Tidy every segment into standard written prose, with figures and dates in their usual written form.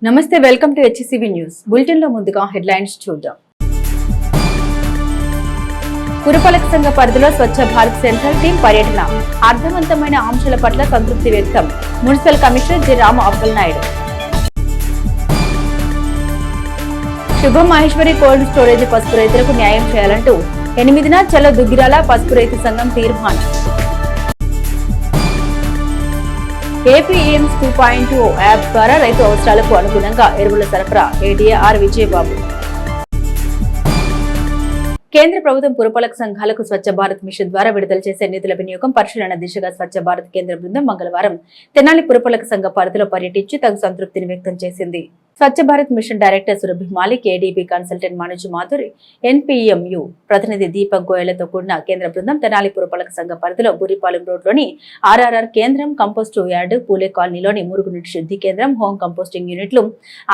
నమస్తే, welcome to HCV news bulletin లో ముందుగా హెడ్లైన్స్ చూద్దాం. పురపాలక సంఘ పరిధిలో స్వచ్ఛ భారత్ సెంట్రల్ టీం పర్యటన, అర్థవంతమైన ఆంక్షల పట్ల సంతృప్తి వ్యక్తం. Municipal commissioner G Rama Appalanaidu. శుభం మహేశ్వరి కోల్డ్ స్టోరేజ్ పసుపు రైతులకు న్యాయం చేయాలంటూ 8న చలో దుగ్గిరాల పసుపు రైతు సంఘం తీర్మానం. ఏపీఎంస్ 2.0 యాప్ ద్వారా రైతు అవసరాలకు అనుగుణంగా ఎరువుల సరఫరా. ఏడీఆర్ విజయబాబు. కేంద్ర ప్రభుత్వం పురపాలక సంఘాలకు స్వచ్ఛ భారత్ మిషన్ ద్వారా విడుదల చేసే నిధుల వినియోగం పరిశీలన దిశగా స్వచ్ఛ భారత్ కేంద్ర బృందం మంగళవారం తెనాలి పురపాలక సంఘ పరిధిలో పర్యటించి తగు సంతృప్తిని వ్యక్తం చేసింది. Swachh Bharat mission director Surabhi Malik, ADB consultant Manoj Madhuri, NPMU ప్రతినిధి దీపక్ గోయలతో కూడిన కేంద్ర బృందం తెనాలి పురపాలక సంఘ పరిధిలో బురిపాలెం రోడ్లోని ఆర్ఆర్ఆర్ కేంద్రం, కంపోస్టు యార్డ్, పూలే కాలనీలోని మురుగునీటి శుద్ధి కేంద్రం, హోమ్ కంపోస్టింగ్ యూనిట్లు,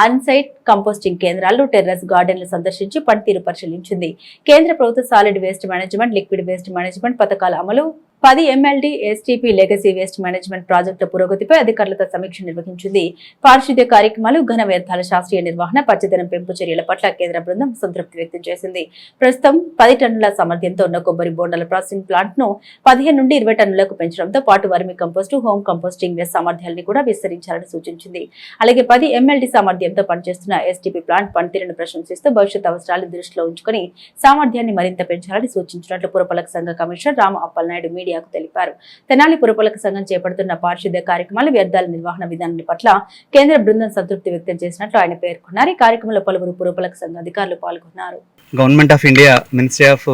ఆన్సైట్ కంపోస్టింగ్ కేంద్రాలు, టెర్రస్ గార్డెన్లు సందర్శించి పనితీరు పరిశీలించింది. కేంద్ర ప్రభుత్వ solid waste management, liquid waste management పథకాల అమలు, 10 MLD STP legacy waste management project పురోగతిపై అధికారులతో సమీక్ష నిర్వహించింది. పారిశుద్ధ్య కార్యక్రమాలు, ఘన వ్యర్థాల శాస్త్రీయ నిర్వహణ, పచ్చదనం పెంపు చర్యల పట్ల కేంద్ర బృందం సంతృప్తి వ్యక్తం చేసింది. ప్రస్తుతం 10 టన్నుల సామర్థ్యంతో ఉన్న కొబ్బరి బోండాల ప్రాసెసింగ్ ప్లాంట్ ను 15 నుండి 20 టన్నులకు పెంచడంతో పాటు వర్మి కంపోస్టు, హోమ్ కంపోస్టింగ్ వేస్ట్ సామర్థ్యాలను కూడా విస్తరించాలని సూచించింది. అలాగే 10 MLD సామర్థ్యంతో పనిచేస్తున్న ఎస్టీపీ ప్లాంట్ పనితీరును ప్రశంసిస్తూ భవిష్యత్ అవసరాలను దృష్టిలో ఉంచుకుని సామర్థ్యాన్ని మరింత పెంచాలని సూచించినట్లు పురపాలక సంఘ కమిషనర్ రామ అప్పలనాయుడు మీడియాకు తెలిపారు. తెనాలి పురపాలక సంఘం చేపడుతున్న పారిశుద్ధ్య కార్యక్రమాలు, వ్యర్థాల నిర్వహణ విధానాల పట్ల కేంద్ర బృందం సంతృప్తి వ్యక్తం చేసినట్లు ఆయన పేర్కొన్నారు. ఈ కార్యక్రమంలో పలువురు పురపాలక సంఘ అధికారులు పాల్గొన్నారు. Government of India, ministry of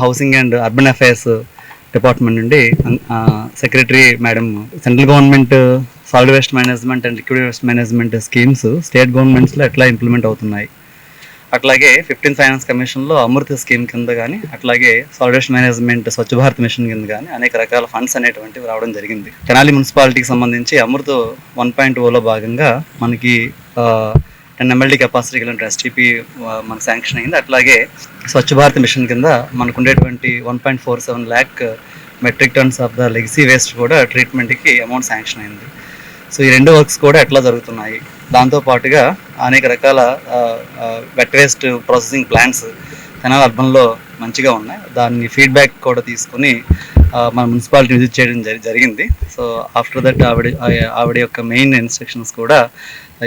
housing and urban affairs department నుండి secretary madam, central government solid waste management and liquid waste management schemes state గవర్నమెంట్స్లో ఎట్లా ఇంప్లిమెంట్ అవుతున్నాయి, అట్లాగే 15th ఫైనాన్స్ కమిషన్లో అమృత్ స్కీమ్ కింద కానీ, అట్లాగే సాలిడ్ వేస్ట్ మేనేజ్మెంట్ స్వచ్ఛ భారత్ మిషన్ కింద కానీ అనేక రకాల ఫండ్స్ అనేటువంటివి రావడం జరిగింది. తెనాలి మున్సిపాలిటీకి సంబంధించి అమృత్ 1.0లో భాగంగా మనకి 10 MLD కెపాసిటీ కలిగిన ఎస్టీపీ మనకు శాంక్షన్ అయింది. అట్లాగే స్వచ్ఛ భారత్ మిషన్ కింద మనకు ఉండేటువంటి 1.47 lakh metric tons of the legacy waste కూడా ట్రీట్మెంట్కి అమౌంట్ శాంక్షన్ అయింది. సో ఈ 2 వర్క్స్ కూడా ఎట్లా జరుగుతున్నాయి, దాంతోపాటుగా అనేక రకాల wet waste processing plants Tenali అర్బన్లో మంచిగా ఉన్నాయి. దాన్ని ఫీడ్బ్యాక్ కూడా తీసుకుని మన మున్సిపాలిటీ విజిట్ చేయడం జరిగింది. సో ఆఫ్టర్ దట్ ఆవిడ యొక్క మెయిన్ ఇన్స్ట్రక్షన్స్ కూడా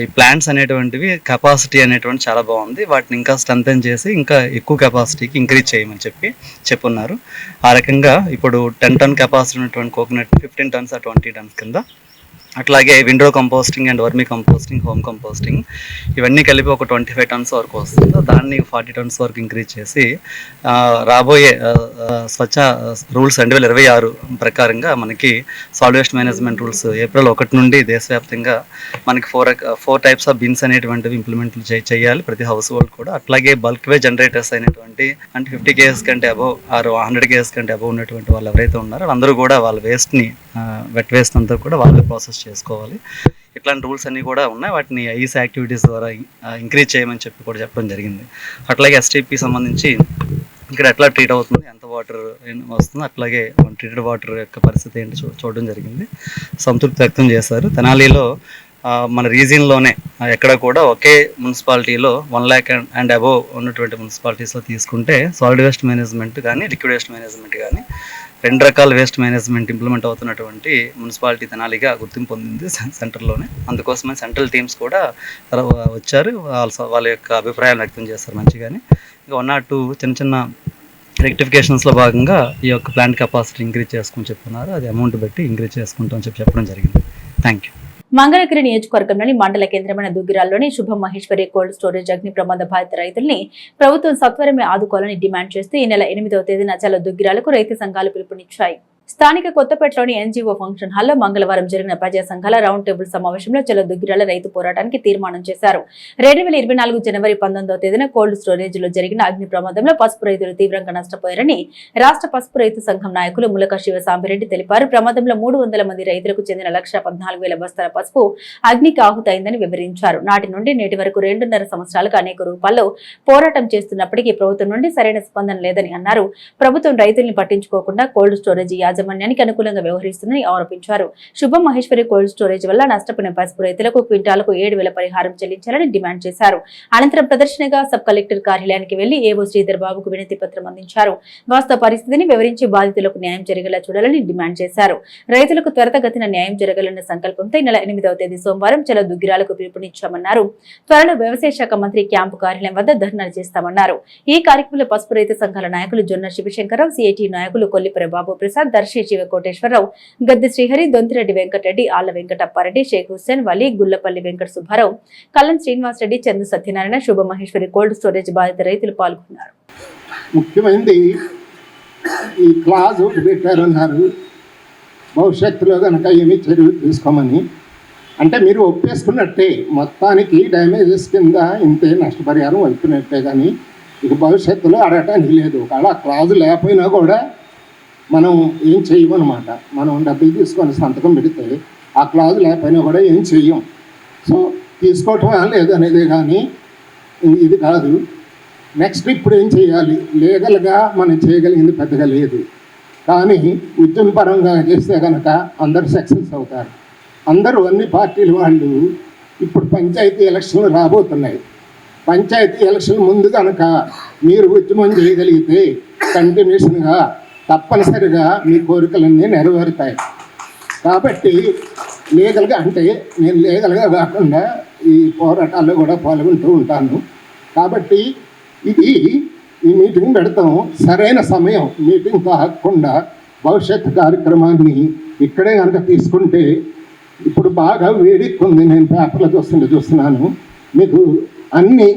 ఈ ప్లాంట్స్ అనేటువంటివి కెపాసిటీ అనేటువంటి చాలా బాగుంది, వాటిని ఇంకా స్ట్రెంథెన్ చేసి ఇంకా ఎక్కువ కెపాసిటీకి ఇంక్రీజ్ చేయమని చెప్పున్నారు. ఆ రకంగా ఇప్పుడు 10 ton కెపాసిటీ ఉన్నటువంటి కోకోనట్ 15 tons 20 tons కింద, అట్లాగే window composting and vermi composting, home composting ఇవన్నీ కలిపి ఒక 25 tons వరకు వస్తుంది. దాన్ని 40 tons వరకు ఇంక్రీజ్ చేసి రాబోయే స్వచ్ఛ రూల్స్ 2026 ప్రకారంగా మనకి solid waste management rules April 1 నుండి దేశవ్యాప్తంగా మనకి 4 types ఆఫ్ బిన్స్ అనేటువంటివి ఇంప్లిమెంట్ చేయాలి ప్రతి హౌస్ హోల్డ్ కూడా. అట్లాగే బల్క్ వే జనరేటర్స్ అనేటువంటి అంటే 50 kgs కంటే అబవ్ ఆర్ 100 kgs కంటే అబవ్ ఉన్నటువంటి వాళ్ళు ఎవరైతే ఉన్నారో వాళ్ళందరూ కూడా వాళ్ళ వేస్ట్ని వెట్ వేస్ట్ అంతా కూడా వాళ్ళే ప్రాసెస్ చేసుకోవాలి. ఇట్లాంటి రూల్స్ అన్నీ కూడా ఉన్నాయి. వాటిని ఐస్ యాక్టివిటీస్ ద్వారా ఇంక్రీజ్ చేయమని కూడా చెప్పడం జరిగింది. అట్లాగే ఎస్టీపీ సంబంధించి ఇక్కడ ఎట్లా ట్రీట్ అవుతుంది, ఎంత వాటర్ వస్తుంది, అట్లాగే ట్రీటెడ్ వాటర్ యొక్క పరిస్థితి ఏంటి చూడడం జరిగింది. సంతృప్తి వ్యక్తం చేశారు. తెనాలిలో మన రీజియన్లోనే ఎక్కడ కూడా ఒకే మున్సిపాలిటీలో 1 lakh అండ్ అబోవ్ ఉన్నటువంటి మున్సిపాలిటీస్లో తీసుకుంటే సాలిడ్ వేస్ట్ మేనేజ్మెంట్ కానీ, లిక్విడ్ వేస్ట్ మేనేజ్మెంట్ కానీ 2 రకాల వేస్ట్ మేనేజ్మెంట్ ఇంప్లిమెంట్ అవుతున్నటువంటి మున్సిపాలిటీ తెనాలిగా గుర్తింపు పొందింది సెంటర్లోనే. అందుకోసమే సెంట్రల్ టీమ్స్ కూడా వచ్చారు, వాళ్ళ యొక్క అభిప్రాయాలు వ్యక్తం చేస్తారు మంచిగానే. ఇంకా 1 or 2 చిన్న రెక్టిఫికేషన్స్లో భాగంగా ఈ యొక్క ప్లాంట్ కెపాసిటీ ఇంక్రీజ్ చేసుకుని చెప్తున్నారు. అది అమౌంట్ బట్టి ఇంక్రీజ్ చేసుకుంటామని చెప్పడం జరిగింది. Thank you. మంగళగిరి నియోజకవర్గంలోని మండల కేంద్రమైన దుగ్గిరాల్లోని శుభం మహేశ్వరి కోల్డ్ స్టోరేజ్ అగ్ని ప్రమాద బాధిత రైతుల్ని ప్రభుత్వం సత్వరమే ఆదుకోవాలని డిమాండ్ చేస్తూ ఈ నెల 8వ తేదీన చలో దుగ్గిరాలకు రైతు సంఘాలు పిలుపునిచ్చాయి. స్థానిక కొత్తపేటలోని ఎన్జీఓ ఫంక్షన్ హాల్లో మంగళవారం జరిగిన ప్రజా సంఘాల రౌండ్ టేబుల్ సమావేశంలో చలో దుగ్గిరాల రైతు పోరాటానికి తీర్మానం చేశారు. 2024 జనవరి 19వ తేదీన కోల్డ్ స్టోరేజ్ లో జరిగిన అగ్ని ప్రమాదంలో పసుపు రైతులు తీవ్రంగా నష్టపోయారని రాష్ట్ర పసుపు రైతు సంఘం నాయకులు ములక శివ సాంబిరెడ్డి తెలిపారు. ప్రమాదంలో 300 మంది రైతులకు చెందిన 1,14,000 బస్తాల పసుపు అగ్నికి ఆహుతైందని వివరించారు. నాటి నుండి నేటి వరకు 2.5 సంవత్సరాలుగా అనేక రూపాల్లో పోరాటం చేస్తున్నప్పటికీ ప్రభుత్వం నుండి సరైన స్పందన లేదని అన్నారు. ప్రభుత్వం రైతుల్ని పట్టించుకోకుండా కోల్డ్ స్టోరేజ్ యాజమాన్యానికి అనుకూలంగా వ్యవహరిస్తుందని ఆరోపించారు. శుభం మహేశ్వరి కోల్డ్ స్టోరేజ్ వల్ల నష్టపోయిన పసుపు రైతులకు క్వింటాలకు 7,000 పరిహారం చెల్లించాలని డిమాండ్ చేశారు. అనంతరం ప్రదర్శనగా సబ్ కలెక్టర్ కార్యాలయానికి వెళ్లి ఏవో శ్రీధర్ బాబుకు వినతి పత్రం అందించారు. వాస్తవ పరిస్థితిని వివరించి బాధితులకు న్యాయం జరిగేలా చూడాలని డిమాండ్ చేశారు. రైతులకు త్వరితగతిన న్యాయం జరగాలన్న సంకల్పంతో ఈ నెల 8వ తేదీ సోమవారం చలో దుగ్గిరాలకు పిలుపునిచ్చామన్నారు. త్వరలో వ్యవసాయ శాఖ మంత్రి క్యాంపు కార్యాలయం వద్ద ధర్నా చేస్తామన్నారు. ఈ కార్యక్రమంలో పసుపు రైతు సంఘాల నాయకులు జొన్న శివశంకరరావు, సిఐటి నాయకులు కొల్లిపర బాబు ప్రసాద్, దర్శి శివకోటేశ్వరరావు, గద్దె శ్రీహరి, దొంతిరెడ్డి వెంకటరెడ్డి, ఆళ్ల వెంకటప్పారెడ్డి, షేక్ హుస్సేన్, వలీ, గుల్లపల్లి వెంకట సుబ్బారావు, కల్లం శ్రీనివాసరెడ్డి, చందు సత్యనారాయణ, శుభ మహేశ్వరి కోల్డ్ స్టోరేజ్ బాధిత రైతులు పాల్గొన్నారు. ముఖ్యమైనది ఈ క్లాజ్ ఒకటి పెట్టారన్నారు, భవిష్యత్తులో కనుక ఏమీ చర్యలు తీసుకోమని. అంటే మీరు ఒప్పేసుకున్నట్టే, మొత్తానికి డ్యామేజెస్ కింద ఇంతే నష్టపరిహారం అయిపోయినట్టే, కానీ ఇక భవిష్యత్తులో అడగటానికి లేదు. ఒకవేళ క్లాజు లేకపోయినా కూడా మనం ఏం చెయ్యమన్నమాట. మనం డబ్బులు తీసుకొని సంతకం పెడితే ఆ క్లాజు లేకపోయినా కూడా ఏం చెయ్యం. సో తీసుకోవటం లేదనేదే కానీ ఇది కాదు. నెక్స్ట్ ఇప్పుడు ఏం చేయాలి? లీగల్గా మనం చేయగలిగింది పెద్దగా లేదు, కానీ ఉద్యమపరంగా చేస్తే కనుక అందరూ సక్సెస్ అవుతారు. అందరూ అన్ని పార్టీల వాళ్ళు ఇప్పుడు పంచాయతీ ఎలక్షన్లు రాబోతున్నాయి. పంచాయతీ ఎలక్షన్ ముందు కనుక మీరు ఉద్యమం చేయగలిగితే కంటిన్యూషన్గా తప్పనిసరిగా మీ కోరికలన్నీ నెరవేరుతాయి. కాబట్టి లీగల్గా, అంటే నేను లీగల్గా కాకుండా ఈ పోరాటాల్లో కూడా పాల్గొంటూ ఉంటాను. కాబట్టి ఈ మీటింగ్ పెడతాం సరైన సమయం. మీటింగ్ కాకుండా భవిష్యత్తు కార్యక్రమాన్ని ఇక్కడే కనుక తీసుకుంటే, ఇప్పుడు బాగా వేడెక్కుంది, నేను పేపర్లో చూస్తున్నాను, మీకు అన్నీ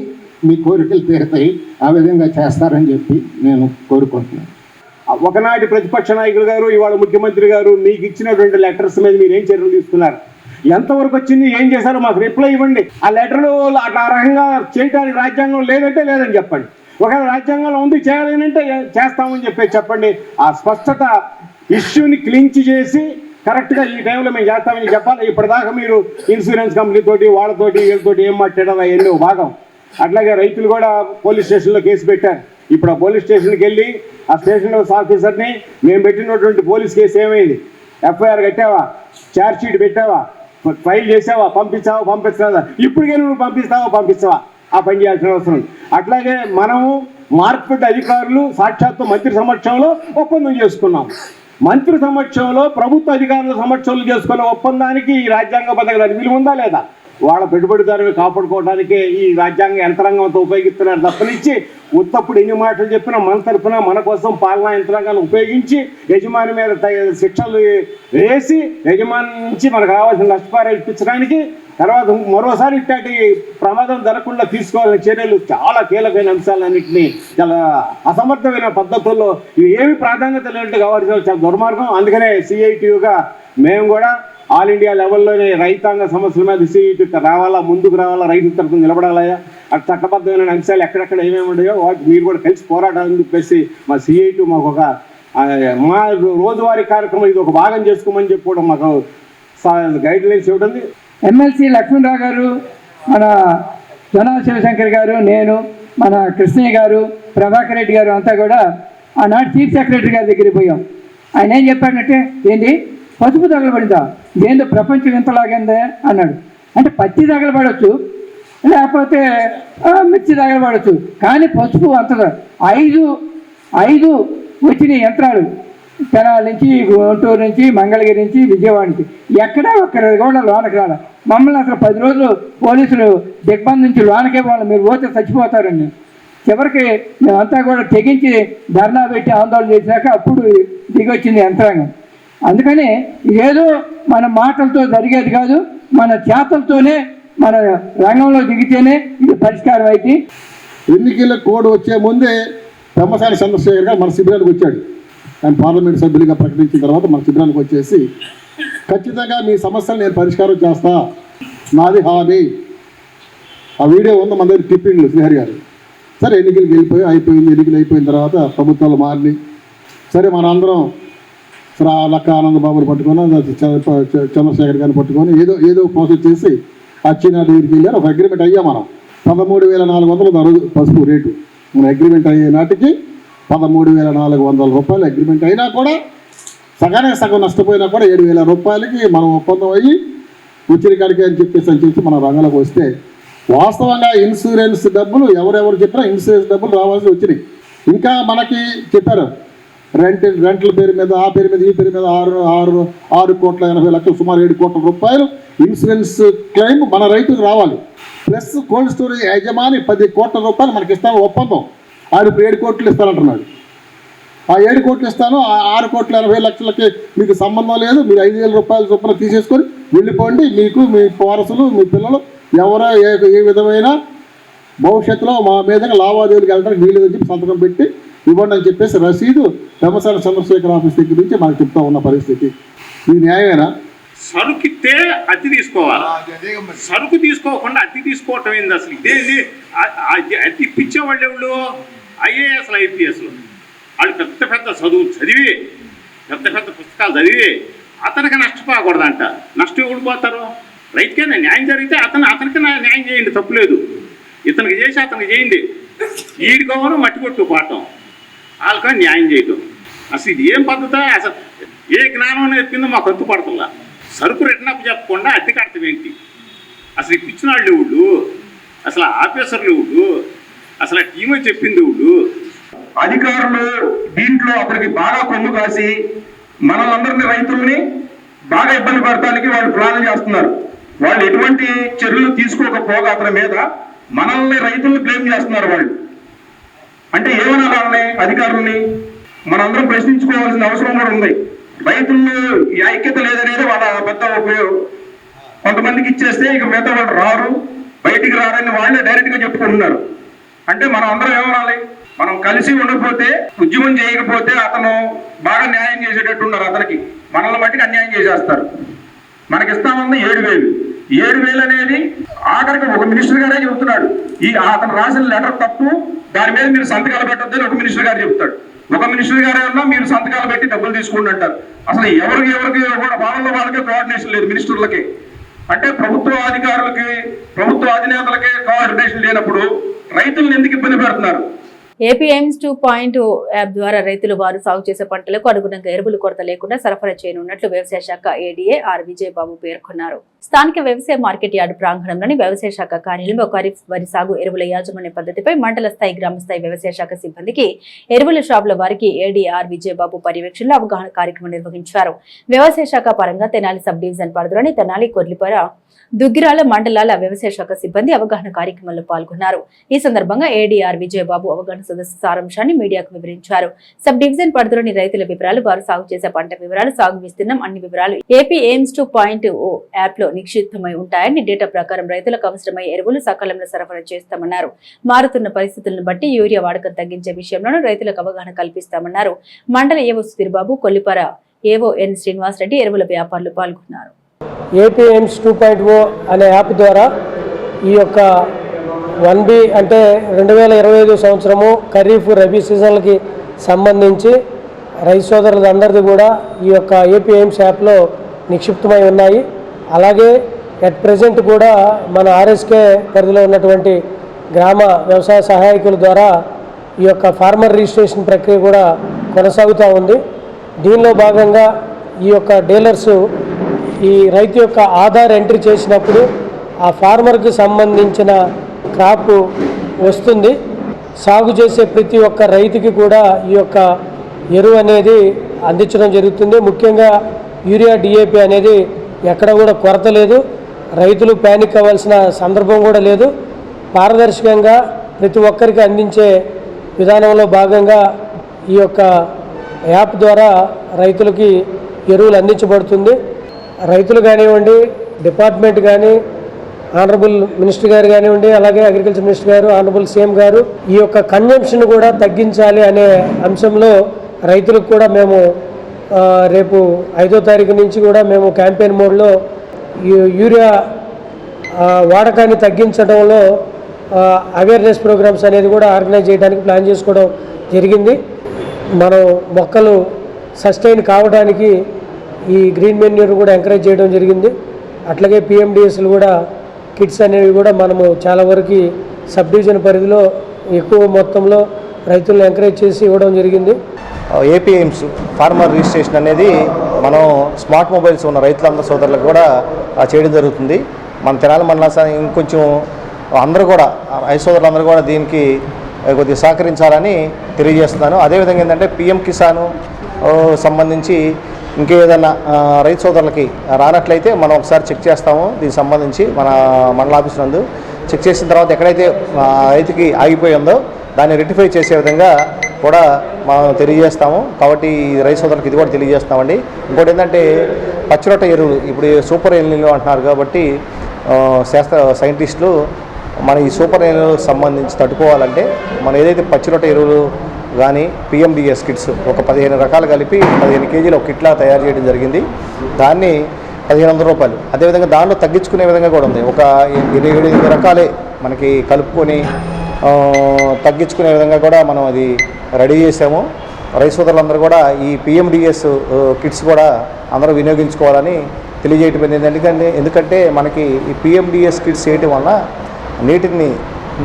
మీ కోరికలు తీరుతాయి, ఆ విధంగా చేస్తారని చెప్పి నేను కోరుకుంటున్నాను. ఒకనాటి ప్రతిపక్ష నాయకులు గారు, ఇవాళ ముఖ్యమంత్రి గారు మీకు ఇచ్చినటువంటి లెటర్స్ మీద మీరు ఏం చర్యలు తీసుకున్నారు, ఎంతవరకు వచ్చింది, ఏం చేశారో మాకు రిప్లై ఇవ్వండి. ఆ లెటర్లు ఆ రకంగా చేయడానికి రాజ్యాంగం లేదంటే లేదని చెప్పండి. ఒకవేళ రాజ్యాంగంలో ఉంది చేయాలంటే చేస్తామని చెప్పండి. ఆ స్పష్టత ఇష్యూని క్లించ్ చేసి కరెక్ట్గా ఈ టైంలో మేము చేస్తామని చెప్పాలి. ఇప్పటిదాకా మీరు ఇన్సూరెన్స్ కంపెనీతోటి వాళ్ళతోటి వీళ్ళతోటి ఏం మాట్లాడాలి ఎన్నో భాగం. అట్లాగే రైతులు కూడా పోలీస్ స్టేషన్లో కేసు పెట్టారు. ఇప్పుడు ఆ పోలీస్ స్టేషన్కి వెళ్ళి ఆ స్టేషన్ ఆఫీసర్ని మేము పెట్టినటువంటి పోలీస్ కేసు ఏమైంది, ఎఫ్ఐఆర్ కట్టావా, ఛార్జ్ షీట్ పెట్టావా, ఫైల్ చేసావా, పంపించావా, ఇప్పటికే నువ్వు పంపిస్తావా, ఆ పని చేయాల్సిన అవసరం. అట్లాగే మనము మార్కెట్ అధికారులు సాక్షాత్తు మంత్రి సమక్షంలో ఒప్పందం చేసుకున్నాం. మంత్రి సమక్షంలో, ప్రభుత్వ అధికారుల సమక్షంలో చేసుకున్న ఒప్పందానికి ఈ రాజ్యాంగబద్ధంగా విలువ ఉందా లేదా? వాళ్ళ పెట్టుబడిదారుని కాపాడుకోవడానికే ఈ రాజ్యాంగ యంత్రాంగంతో ఉపయోగిస్తున్నారు తప్పనిచ్చి ఉత్తప్పుడు ఎన్ని మాటలు చెప్పినా మన తరఫున మన కోసం పాలనా యంత్రాంగాన్ని ఉపయోగించి యజమాని మీద శిక్షలు వేసి యజమాని నుంచి మనకు రావాల్సిన నష్టపరిహారం ఇప్పించడానికి, తర్వాత మరోసారి ఇట్లాంటి ప్రమాదం జరగకుండా తీసుకోవాలని చర్యలు చాలా కీలకమైన అంశాలన్నింటినీ చాలా అసమర్థమైన పద్ధతుల్లో ఇవి ఏమి ప్రాధాన్యత లేనట్టు కావాల్సిన చాలా దుర్మార్గం. అందుకనే సిఐటియుగా మేము కూడా ఆల్ ఇండియా లెవెల్లోనే రైతాంగ సమస్యల మీద సిఐటి రావాలా, ముందుకు రావాలా, రైతు తరఫున నిలబడాలయా, అటు చట్టబద్ధమైన అంశాలు ఎక్కడెక్కడ ఏమేమి ఉన్నాయో వాటి మీరు కూడా కలిసి పోరాటాలని చెప్పేసి మా సిఐటి మాకు ఒక మా రోజువారీ కార్యక్రమం ఇది ఒక భాగం చేసుకోమని చెప్పి కూడా మాకు గైడ్ లైన్స్ ఇవ్వడం. ఎమ్మెల్సీ లక్ష్మణరావు గారు, మన జొన్న శివశంకర్ గారు, నేను, మన కృష్ణయ్య గారు, ప్రభాకర్ రెడ్డి గారు అంతా కూడా ఆనాడు చీఫ్ సెక్రటరీ గారి దగ్గరికి పోయాం. ఆయన ఏం చెప్పాడంటే, ఏంటి పసుపు తగలబడిందా, ఏందో ప్రపంచం ఇంతలాగిందే అన్నాడు. అంటే పత్తి తగలబడవచ్చు, లేకపోతే మిర్చి తగలబడవచ్చు, కానీ పసుపు అంత 5 వచ్చిన యంత్రాలు తెనాల నుంచి, గుంటూరు నుంచి, మంగళగిరి నుంచి, విజయవాడకి ఎక్కడా ఒక్కరి కూడా లోనకి రాలి. మమ్మల్ని అసలు 10 రోజులు పోలీసులు దిగ్బంధించి లోనకే వాళ్ళు మీరు పోతే చచ్చిపోతారండి. చివరికి మేమంతా కూడా తెగించి ధర్నా పెట్టి ఆందోళన చేశాక అప్పుడు దిగొచ్చింది యంత్రాంగం. అందుకని ఇదేదో మన మాటలతో జరిగేది కాదు, మన చేతలతోనే మన రంగంలో దిగితేనే ఇది పరిష్కారం అయితే. ఎన్నికల కోడ్ వచ్చే ముందే పెమ్మసాని చంద్రశేఖర్ గారు మన శిబిరానికి వచ్చాడు. ఆయన పార్లమెంట్ సభ్యులుగా ప్రకటించిన తర్వాత మన శిబిరానికి వచ్చేసి ఖచ్చితంగా మీ సమస్యలు నేను పరిష్కారం చేస్తా, నాది హామీ. ఆ వీడియో ఉంది మన దగ్గర, టిప్పింగ్లు శ్రీహరి గారు. సరే ఎన్నికలు అయిపోయిన తర్వాత ప్రభుత్వాలు మారినాయి. సరే మనందరం లక్క ఆనంద బాబుని పట్టుకొని, చంద్రశేఖర్ గారిని పట్టుకొని ఏదో ప్రాసెస్ చేసి అచ్చిన దగ్గరికి వెళ్ళారు. ఒక అగ్రిమెంట్ అయ్యా మనం 13,400 పసుపు రేటు. మన అగ్రిమెంట్ అయ్యే నాటికి 13,400 రూపాయలు అగ్రిమెంట్ అయినా కూడా సగానికి సగం నష్టపోయినా కూడా 7,000 రూపాయలకి మనం ఒప్పందం అయ్యి వచ్చిన కాడికి అని చెప్పి మనం రంగంలోకి వస్తే వాస్తవంగా ఇన్సూరెన్స్ డబ్బులు ఎవరెవరు చెప్పినా ఇన్సూరెన్స్ డబ్బులు రావాల్సి వచ్చినాయి. ఇంకా మనకి చెప్పారు రెంట్ల పేరు మీద ఆ పేరు మీద ఈ పేరు మీద 6,80,00,000 సుమారు 7 కోట్ల రూపాయలు ఇన్సూరెన్స్ క్లెయిమ్ మన రైతుకు రావాలి. ప్లస్ కోల్డ్ స్టోరేజ్ యజమాని 10 కోట్ల రూపాయలు మనకి ఇస్తాను ఒప్పందం. ఆయన ఇప్పుడు 7 కోట్లు ఇస్తానంటున్నాడు. ఆ 7 కోట్లు ఇస్తాను, ఆ 6,80,00,000కి మీకు సంబంధం లేదు, మీరు 5,000 రూపాయల చొప్పున తీసేసుకొని వెళ్ళిపోండి. మీకు మీ వారసులు మీ పిల్లలు ఎవరో ఏ విధమైన భవిష్యత్తులో మా మీదగా లావాదేవీలకు వెళ్ళడానికి వీలేదని చెప్పి సంతకం పెట్టి ఇవ్వండి అని చెప్పేసి రసీదు పెమ్మసాని చంద్రశేఖర్ ఆఫీస్ దగ్గర నుంచి మనకు చెప్తా ఉన్న పరిస్థితి. ఇది న్యాయమేనా? సరుకిస్తే అతి తీసుకోవాలి, సరుకు తీసుకోకుండా అతి తీసుకోవటం ఏంది అసలు? ఇదేంటి అతి ఇప్పించేవాళ్ళు ఎవరు? ఐఏఎస్లు ఐపీఎస్లు వాళ్ళు పెద్ద పెద్ద చదువులు చదివి పెద్ద పెద్ద పుస్తకాలు చదివి అతనికి నష్టపోకూడదంట. నష్టం ఎవరు పోతారు? రైతుకైనా న్యాయం జరిగితే అతనికి న్యాయం చేయండి, తప్పులేదు. ఇతనికి చేసి అతనికి చేయండి. ఈడుకోవడం మట్టి కొట్టు పాఠం, వాళ్ళకని న్యాయం చేయటం. అసలు ఇది ఏం పద్ధత? అసలు ఏ జ్ఞానం నేర్పిందో మాకు అంతు పడుతుందా? సరుకు రిటర్న్ అప్ చెప్పకుండా అద్దె కడతాం ఏంటి? అసలు ఇప్పించిన వాళ్ళు ఎవడు? అసలు ఆఫీసర్లు ఎవడు? అసలు ఆ టీం అని చెప్పింది ఎవడు? అధికారులు దీంట్లో అప్పటికి బాగా కొమ్ము కాసి మనలందరినీ రైతుల్ని బాగా ఇబ్బంది పడటానికి వాళ్ళు ప్లాన్ చేస్తున్నారు. వాళ్ళు ఎటువంటి చర్యలు తీసుకోకపోగా అతని మీద మనల్ని రైతుల్ని బ్లేమ్ చేస్తున్నారు. వాళ్ళు అంటే ఏమన్నా వాళ్ళని అధికారులని మనందరం ప్రశ్నించుకోవాల్సిన అవసరం కూడా ఉంది. రైతుల్లో ఈ ఐక్యత లేదనేది వాళ్ళ పెద్ద ఉపయోగం. కొంతమందికి ఇచ్చేస్తే ఇక మిగతా వాళ్ళు రారు, బయటికి రారని వాళ్ళే డైరెక్ట్గా చెప్పుకుంటున్నారు. అంటే మనం అందరం ఏమనాలి? మనం కలిసి ఉండకపోతే, ఉద్యమం చేయకపోతే అతను బాగా న్యాయం చేసేటట్టు ఉన్నారు. అతనికి మనల్ని మట్టికి అన్యాయం చేసేస్తారు. మనకి ఇస్తామన్న 7,000 అనేది ఆఖరికి ఒక మినిస్టర్ గారే చెబుతున్నాడు. అతను రాసిన లెటర్ తప్పు, దాని మీద మీరు సంతకాలు పెట్టొద్దని ఒక మినిస్టర్ గారు చెప్తాడు. ఒక మినిస్టర్ గారే ఉన్నా మీరు సంతకాలు పెట్టి డబ్బులు తీసుకోండి అంటారు. అసలు ఎవరికి కూడా వాళ్ళకే కోఆర్డినేషన్ లేదు మినిస్టర్లకి. అంటే ప్రభుత్వ అధికారులకి, ప్రభుత్వ అధినేతలకే కోఆర్డినేషన్ లేనప్పుడు రైతులను ఎందుకు ఇబ్బంది పెడుతున్నారు? ఏపీ ఎయిమ్స్ 2.0 యాప్ ద్వారా రైతులు వారు సాగు చేసే పంటలకు అనుగుణంగా ఎరువులు కొరత లేకుండా సరఫరా చేయనున్నట్లు వ్యవసాయ శాఖ ఏడీఏ ఆర్ విజయబాబు పేర్కొన్నారు. స్థానిక వ్యవసాయ మార్కెట్ యార్డు ప్రాంగణంలోని వ్యవసాయ శాఖ కార్యాలయంలో ఖరీఫ్ వరి సాగు ఎరువుల యాజమాన్య పద్ధతిపై మండల స్థాయి, గ్రామ స్థాయి వ్యవసాయ శాఖ సిబ్బందికి, ఎరువుల షాపుల వారికి ఏడీఆర్ విజయబాబు పర్యవేక్షణలో అవగాహన కార్యక్రమం నిర్వహించారు. వ్యవసాయ శాఖ పరంగా తెనాలి సబ్ డివిజన్ పరిధిలోని తెనాలి, కొర్లిపర, దుగ్గిరాల మండలాల వ్యవసాయ శాఖ సిబ్బంది అవగాహన కార్యక్రమంలో పాల్గొన్నారు. ఈ సందర్భంగా ఏడీఆర్ విజయబాబు అవగాహన సదస్సు సారాంశాన్ని మీడియాకు వివరించారు. సబ్ డివిజన్ పరిధిలోని రైతుల వివరాలు, వారు సాగు చేసే పంట వివరాలు, సాగు విస్తీర్ణం, అన్ని వివరాలు ఏపీ ఎయిమ్స్ 2.0 యాప్ లో నిక్షిప్తమై ఉంటాయని, డేటా ప్రకారం రైతులకు అవసరమయ్యే ఎరువులు సకాలంలో సరఫరా చేస్తామన్నారు. మారుతున్న పరిస్థితులను బట్టి యూరియా వాడకం తగ్గించే విషయంలోనూ రైతులకు అవగాహన కల్పిస్తామన్నారు. మండల ఏవో సుధీర్బాబు, కొల్లిపర ఏవో ఎన్ శ్రీనివాసరెడ్డి, ఎరువుల వ్యాపారులు పాల్గొన్నారు. ఏపీ ఎయిమ్స్ 2.0 అనే యాప్ ద్వారా ఈ యొక్క 1B అంటే 2025 సంవత్సరము ఖరీఫ్, రబీ సీజన్లకి సంబంధించి రైతు సోదరులందరిది కూడా ఈ యొక్క ఏపీ ఎయిమ్స్ యాప్లో నిక్షిప్తమై ఉన్నాయి. అలాగే అట్ ప్రజెంట్ కూడా మన ఆర్ఎస్కే పరిధిలో ఉన్నటువంటి గ్రామ వ్యవసాయ సహాయకుల ద్వారా ఈ యొక్క ఫార్మర్ రిజిస్ట్రేషన్ ప్రక్రియ కూడా కొనసాగుతూ ఉంది. దీనిలో భాగంగా ఈ యొక్క డీలర్సు ఈ రైతు యొక్క ఆధార్ ఎంట్రీ చేసినప్పుడు ఆ ఫార్మర్కి సంబంధించిన క్రాప్ వస్తుంది. సాగు చేసే ప్రతి ఒక్క రైతుకి కూడా ఈ యొక్క ఎరువు అనేది అందించడం జరుగుతుంది. ముఖ్యంగా యూరియా, డిఏపి అనేది ఎక్కడ కూడా కొరత లేదు. రైతులు ప్యానిక్ అవ్వాల్సిన సందర్భం కూడా లేదు. పారదర్శకంగా ప్రతి ఒక్కరికి అందించే విధానంలో భాగంగా ఈ యొక్క యాప్ ద్వారా రైతులకి ఎరువులు అందించబడుతుంది. రైతులు కానివ్వండి, డిపార్ట్మెంట్ కానీ, ఆనరబుల్ మినిస్టర్ గారు కానివ్వండి, అలాగే అగ్రికల్చర్ మినిస్టర్ గారు, ఆనరబుల్ సీఎం గారు ఈ యొక్క కన్జంప్షన్ కూడా తగ్గించాలి అనే అంశంలో రైతులకు కూడా మేము రేపు 5వ తారీఖు నుంచి కూడా మేము క్యాంపెయిన్ మోడ్లో యూరియా వాడకాన్ని తగ్గించడంలో అవేర్నెస్ ప్రోగ్రామ్స్ అనేది కూడా ఆర్గనైజ్ చేయడానికి ప్లాన్ చేసుకోవడం జరిగింది. మనం మొక్కలు సస్టైన్ కావడానికి ఈ గ్రీన్ మెన్యూర్ కూడా ఎంకరేజ్ చేయడం జరిగింది. అట్లాగే పిఎండిఎస్లు కూడా కిట్స్ అనేవి కూడా మనము చాలా వరకు సబ్ డివిజన్ పరిధిలో ఎక్కువ మొత్తంలో రైతులను ఎంకరేజ్ చేసి ఇవ్వడం జరిగింది. ఏపీఎంస్ ఫార్మర్ రిజిస్ట్రేషన్ అనేది మనం స్మార్ట్ మొబైల్స్ ఉన్న రైతులందరూ సోదరులకు కూడా చేయడం జరుగుతుంది. మన తెనాలి మండలాన్ని ఇంకొంచెం అందరూ కూడా రైతు సోదరులందరూ కూడా దీనికి కొద్దిగా సహకరించాలని తెలియజేస్తున్నాను. అదేవిధంగా ఏంటంటే పిఎం కిసాను సంబంధించి ఇంకేదైనా రైతు సోదరులకి రానట్లయితే మనం ఒకసారి చెక్ చేస్తాము. దీనికి సంబంధించి మన మండల ఆఫీస్ నందు చెక్ చేసిన తర్వాత ఎక్కడైతే రైతుకి ఆగిపోయిందో దాన్ని రెక్టిఫై చేసే విధంగా కూడా మనం తెలియజేస్తాము. కాబట్టి రైతు సోదరులకు ఇది కూడా తెలియజేస్తామండి. ఇంకోటి ఏంటంటే పచ్చిరొట్ట ఎరువులు ఇప్పుడు సూపర్ ఎల్నినో అంటున్నారు కాబట్టి సైంటిస్టులు మన ఈ సూపర్ ఎల్నినోకి సంబంధించి తట్టుకోవాలంటే మనం ఏదైతే పచ్చిరొట్ట ఎరువులు కానీ పిఎండిఎస్ కిట్స్ ఒక 15 రకాలు కలిపి 15 కేజీలు ఒక కిట్లా తయారు చేయడం జరిగింది. దాన్ని 1500 రూపాయలు. అదేవిధంగా దానిలో తగ్గించుకునే విధంగా కూడా ఉంది. ఒక 7 రకాలే మనకి కలుపుకొని తగ్గించుకునే విధంగా కూడా మనం అది రెడీ చేసాము. రైతు సోదరులందరూ కూడా ఈ పిఎండిఎస్ కిట్స్ కూడా అందరూ వినియోగించుకోవాలని తెలియజేయటం. ఎందుకంటే మనకి ఈ పిఎండిఎస్ కిట్స్ చేయటం వల్ల నీటిని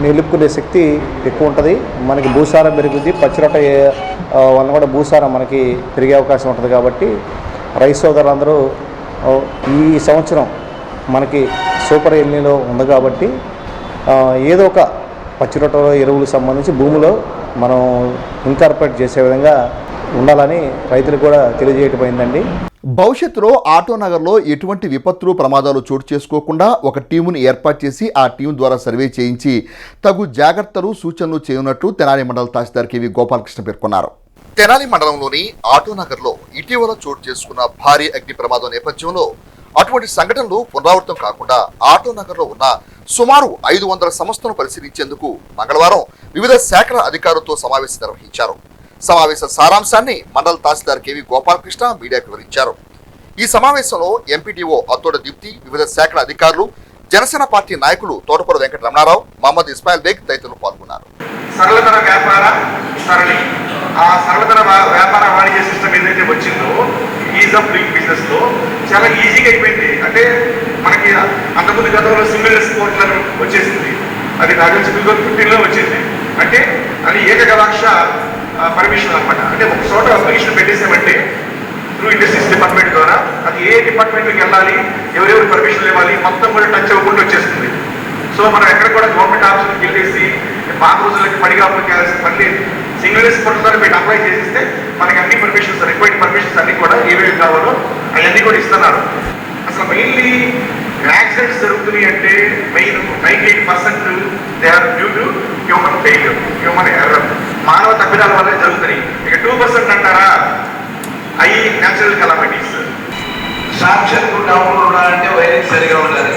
నిలుపుకునే శక్తి ఎక్కువ ఉంటుంది. మనకి భూసారం పెరుగుద్ది. పచ్చిరొట్ట వల్ల కూడా భూసారం మనకి పెరిగే అవకాశం ఉంటుంది. కాబట్టి రైతు సోదరులందరూ ఈ సంవత్సరం మనకి సూపర్ ఎల్నినో ఉంది కాబట్టి ఏదో ఒక పచ్చిరొట్ట ఎరువులకు సంబంధించి భూమిలో మనం ఇన్కార్పొరేట్ చేసే విధంగా ఉండాలని రైతులకు కూడా తెలియజేయటమైందండి. భవిష్యత్తులో ఆటోనగర్లో ఎటువంటి విపత్తులు ప్రమాదాలు చోటు చేసుకోకుండా ఒక టీమును ఏర్పాటు చేసి ఆ టీం ద్వారా సర్వే చేయించి తగు జాగ్రత్తలు సూచనలు చేయనున్నట్లు తెనాలి మండల తహసీల్దార్ కెవి గోపాలకృష్ణ పేర్కొన్నారు. తెనాలి మండలంలోని ఆటోనగర్లో ఇటీవల చోటు చేసుకున్న భారీ అగ్ని ప్రమాదం నేపథ్యంలో అటువంటి సంఘటనలు పునరావృతం కాకుండా ఆటోనగర్లో ఉన్న సుమారు 500 సంస్థలను పరిశీలించేందుకు మంగళవారం వివిధ శాఖల అధికారులతో సమావేశం నిర్వహించారు. సమావేశ సారాంశాన్ని మండల తహసీల్దార్ కెవి గోపాలకృష్ణ మీడియాకు వివరించారు. ఈ సమావేశంలో ఎంపీడీఓ అత్తోడ దీప్తి, వివిధ శాఖల అధికారులు, జనసేన పార్టీ నాయకులు తోటపూడి వెంకట రమణారావు, మహమ్మద్ ఇస్మాయిల్ బేగ్ తదితరులు పాల్గొన్నారు. సరళతర వ్యాపార సరళి, ఆ సరళతర వ్యాపార వాణిజ్య సిస్టమ్ ఏదైతే వచ్చిందో ఈజ్ ఆఫ్ డూయింగ్ బిజినెస్ లో చాలా ఈజీగా అయిపోయింది. అంటే మనకి అంతకుముందు గతంలో సింగిల్ కోర్టులను వచ్చేసింది. అది నాకు తెలిసి 2015లో వచ్చింది. అంటే అది ఏకగవాక్ష పర్మిషన్ అనమాట. అంటే ఒక చోట పర్మిషన్ పెట్టేసామంటే త్రూ ఇండస్ట్రీస్ డిపార్ట్మెంట్ ద్వారా అది ఏ డిపార్ట్మెంట్కి వెళ్ళాలి, ఎవరెవరు పర్మిషన్లు ఇవ్వాలి మొత్తం కూడా టచ్ అవ్వకుండా వచ్చేస్తుంది. సో మనం ఎక్కడ కూడా గవర్నమెంట్ ఆఫీసులకు వెళ్ళేసి పాత రోజులకి పడిగా చేయాల్సిన పని లేదు. సింగిల్ పోర్టల్ ద్వారా మీరు అప్లై చేసిస్తే మనకి అన్ని పర్మిషన్స్, రిక్వైర్డ్ పర్మిషన్స్ అన్ని కూడా ఏమేమి కావాలో అవన్నీ కూడా ఇస్తున్నారు. అసలు మెయిన్లీ యాక్సిడెంట్స్ జరుగుతున్నాయి అంటే main 98% they are due to human failure, human error, మానవ తప్పిదాల వల్లే జరుగుతున్నాయి. ఇక 2% అంటారా అవి న్యాచురల్ కలామిటీస్. సాక్షన్ డౌన్లో ఉండాలంటే వైరింగ్ సరిగా ఉండాలి,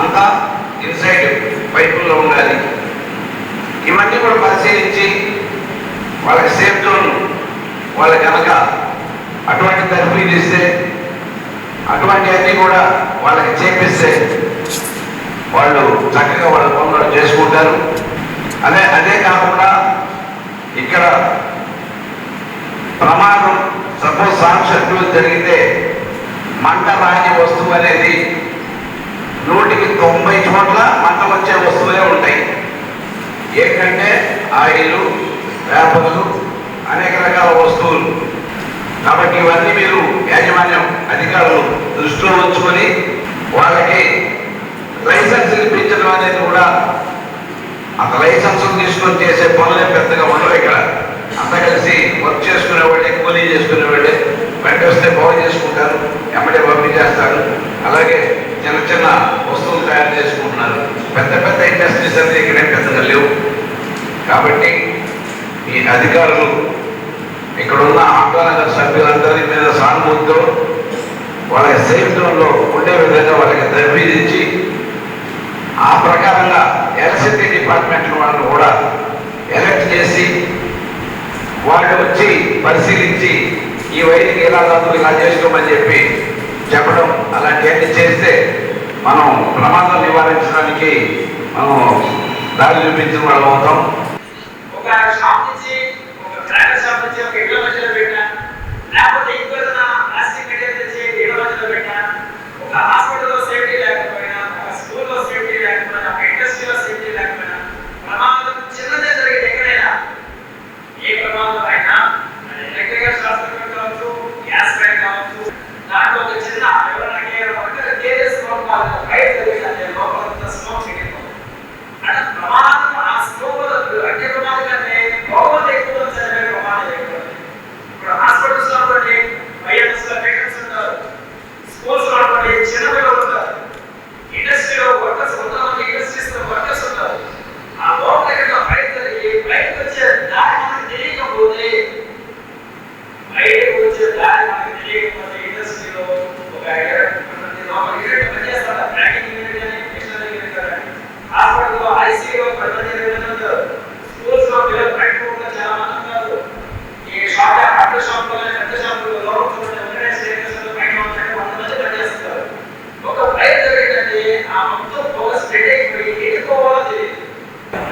అంతా ఇన్సైడ్ పైపుల్లో ఉండాలి. ఇవన్నీ కూడా పరిశీలించి వాళ్ళకి సేఫ్ జోన్ వాళ్ళకి కనుక అటువంటి తరఫీలు ఇస్తే అటువంటి అన్నీ కూడా వాళ్ళకి చేపిస్తే వాళ్ళు చక్కగా వాళ్ళ పనులు చేసుకుంటారు. అదే కాకుండా ఇక్కడ ప్రమాదం సపోజ్ షార్ట్ సర్క్యూట్ జరిగితే మంట రాని వస్తువు అనేది 100కి 90 చోట్ల మంట వచ్చే వస్తువులే ఉంటాయి. ఏంటంటే ఆయిల్, వేపలు, అనేక రకాల వస్తువులు. కాబట్టి ఇవన్నీ మీరు యాజమాన్యం అధికారులు దృష్టిలో ఉంచుకొని వాళ్ళకి లైసెన్స్ ఇప్పించడం అనేది కూడా అంత లైసెన్సులు తీసుకొని చేసే పనులే పెద్దగా ఉండవు. ఇక్కడ అంతా కలిసి వర్క్ చేసుకునేవాళ్ళే, కూలీ చేసుకునేవాళ్ళే, వెంట వస్తే బాగు చేసుకుంటారు, ఎమ్మడే పంపించేస్తారు. అలాగే చిన్న చిన్న వస్తువులు తయారు చేసుకుంటున్నారు. పెద్ద పెద్ద ఇండస్ట్రీస్ అనేది ఇక్కడే పెద్దగా లేవు. కాబట్టి ఈ అధికారులు ఇక్కడున్న ఆటోనగర్ సభ్యులందరి మీద సానుభూతితో వాళ్ళకి సేఫ్ జోన్లో ఉండే విధంగా వాళ్ళకి తర్ఫీదించి ఆ ప్రకారంగా ఎలక్ట్రిసిటీ డిపార్ట్మెంట్ వాళ్ళని కూడా ఎలక్ట్ చేసి వాళ్ళు వచ్చి పరిశీలించి ఈ వైద్యుకి ఇలా కాదు ఇలా చేసుకోమని చెప్పి చెప్పడం, అలాంటివన్నీ చేస్తే మనం ప్రమాదం నివారించడానికి మనం దారి చూపించిన వాళ్ళు అవుతాం. ఒక షాప్ నుంచి, ఒక బ్రాండ్ షాప్ నుంచి ఒక ఇళ్ళ మధ్యలో పెట్టా, లేకపోతే ఇంకేదైనా ప్లాస్టిక్ మెటీరియల్ తెచ్చి ఇళ్ళ మధ్యలో పెట్టా, ఒక హాస్పిటల్లో సేఫ్టీ లేకపోయినా, ఒక స్కూల్లో సేఫ్టీ లేకపోయినా, ఒక ఇండస్ట్రీలో సేఫ్టీ లేకపోయినా, ప్రమాదం చిన్నదే జరిగేది ఎక్కడైనా, ఏ ప్రమాదం అయినా కొంతమంది ఇండస్ట్రీస్ వర్కర్స్ ఉంటారు. ఆ లోపల ఎక్కడ ఫైట్ జరిగి బయటకు వచ్చే దారి మనకు తెలియకపోతే ఇండస్ట్రీలో ఒక యూనిట్ పనిచేస్తారు. ప్యాకింగ్ యూనిట్ అని మిషనరీ యూనిట్ అని హాస్పిటల్లో ఐసీయూలో స్కూల్స్ లో పిల్లలు బయట చాలా మంది ఉన్నారు. ఈ షాప్ అక్కడ షాప్ లో పెద్ద షాపులు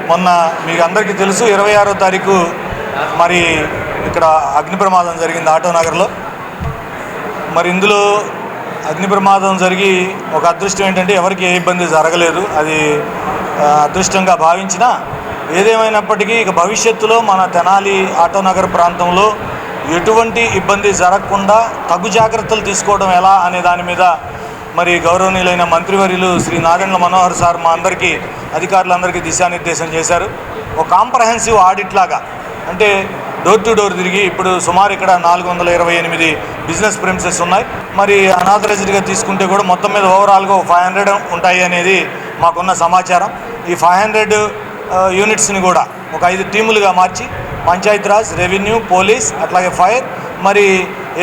మొన్న మీకు అందరికీ తెలుసు 26వ తారీఖు మరి ఇక్కడ అగ్ని ప్రమాదం జరిగింది ఆటోనగర్లో. మరి ఇందులో అగ్ని ప్రమాదం జరిగి ఒక అదృష్టం ఏంటంటే ఎవరికి ఏ ఇబ్బంది జరగలేదు. అది అదృష్టంగా భావించినా ఏదేమైనప్పటికీ ఇక భవిష్యత్తులో మన తెనాలి ఆటోనగర్ ప్రాంతంలో ఎటువంటి ఇబ్బంది జరగకుండా తగు జాగ్రత్తలు తీసుకోవడం ఎలా అనే దాని మీద మరి గౌరవనీయులైన మంత్రివర్యులు శ్రీ నాదెండ్ల మనోహర్ సార్ మా అందరికీ అధికారులందరికీ దిశానిర్దేశం చేశారు. ఒక కాంప్రహెన్సివ్ ఆడిట్ లాగా, అంటే డోర్ టు డోర్ తిరిగి ఇప్పుడు సుమారు ఇక్కడ 428 బిజినెస్ ప్రెమిసెస్ ఉన్నాయి. మరి అనాథరైజ్డ్గా తీసుకుంటే కూడా మొత్తం మీద ఓవరాల్గా 500 ఉంటాయి అనేది మాకున్న సమాచారం. ఈ 500 యూనిట్స్ని కూడా ఒక 5 టీములుగా మార్చి పంచాయతీరాజ్, రెవెన్యూ, పోలీస్, అట్లాగే ఫైర్, మరి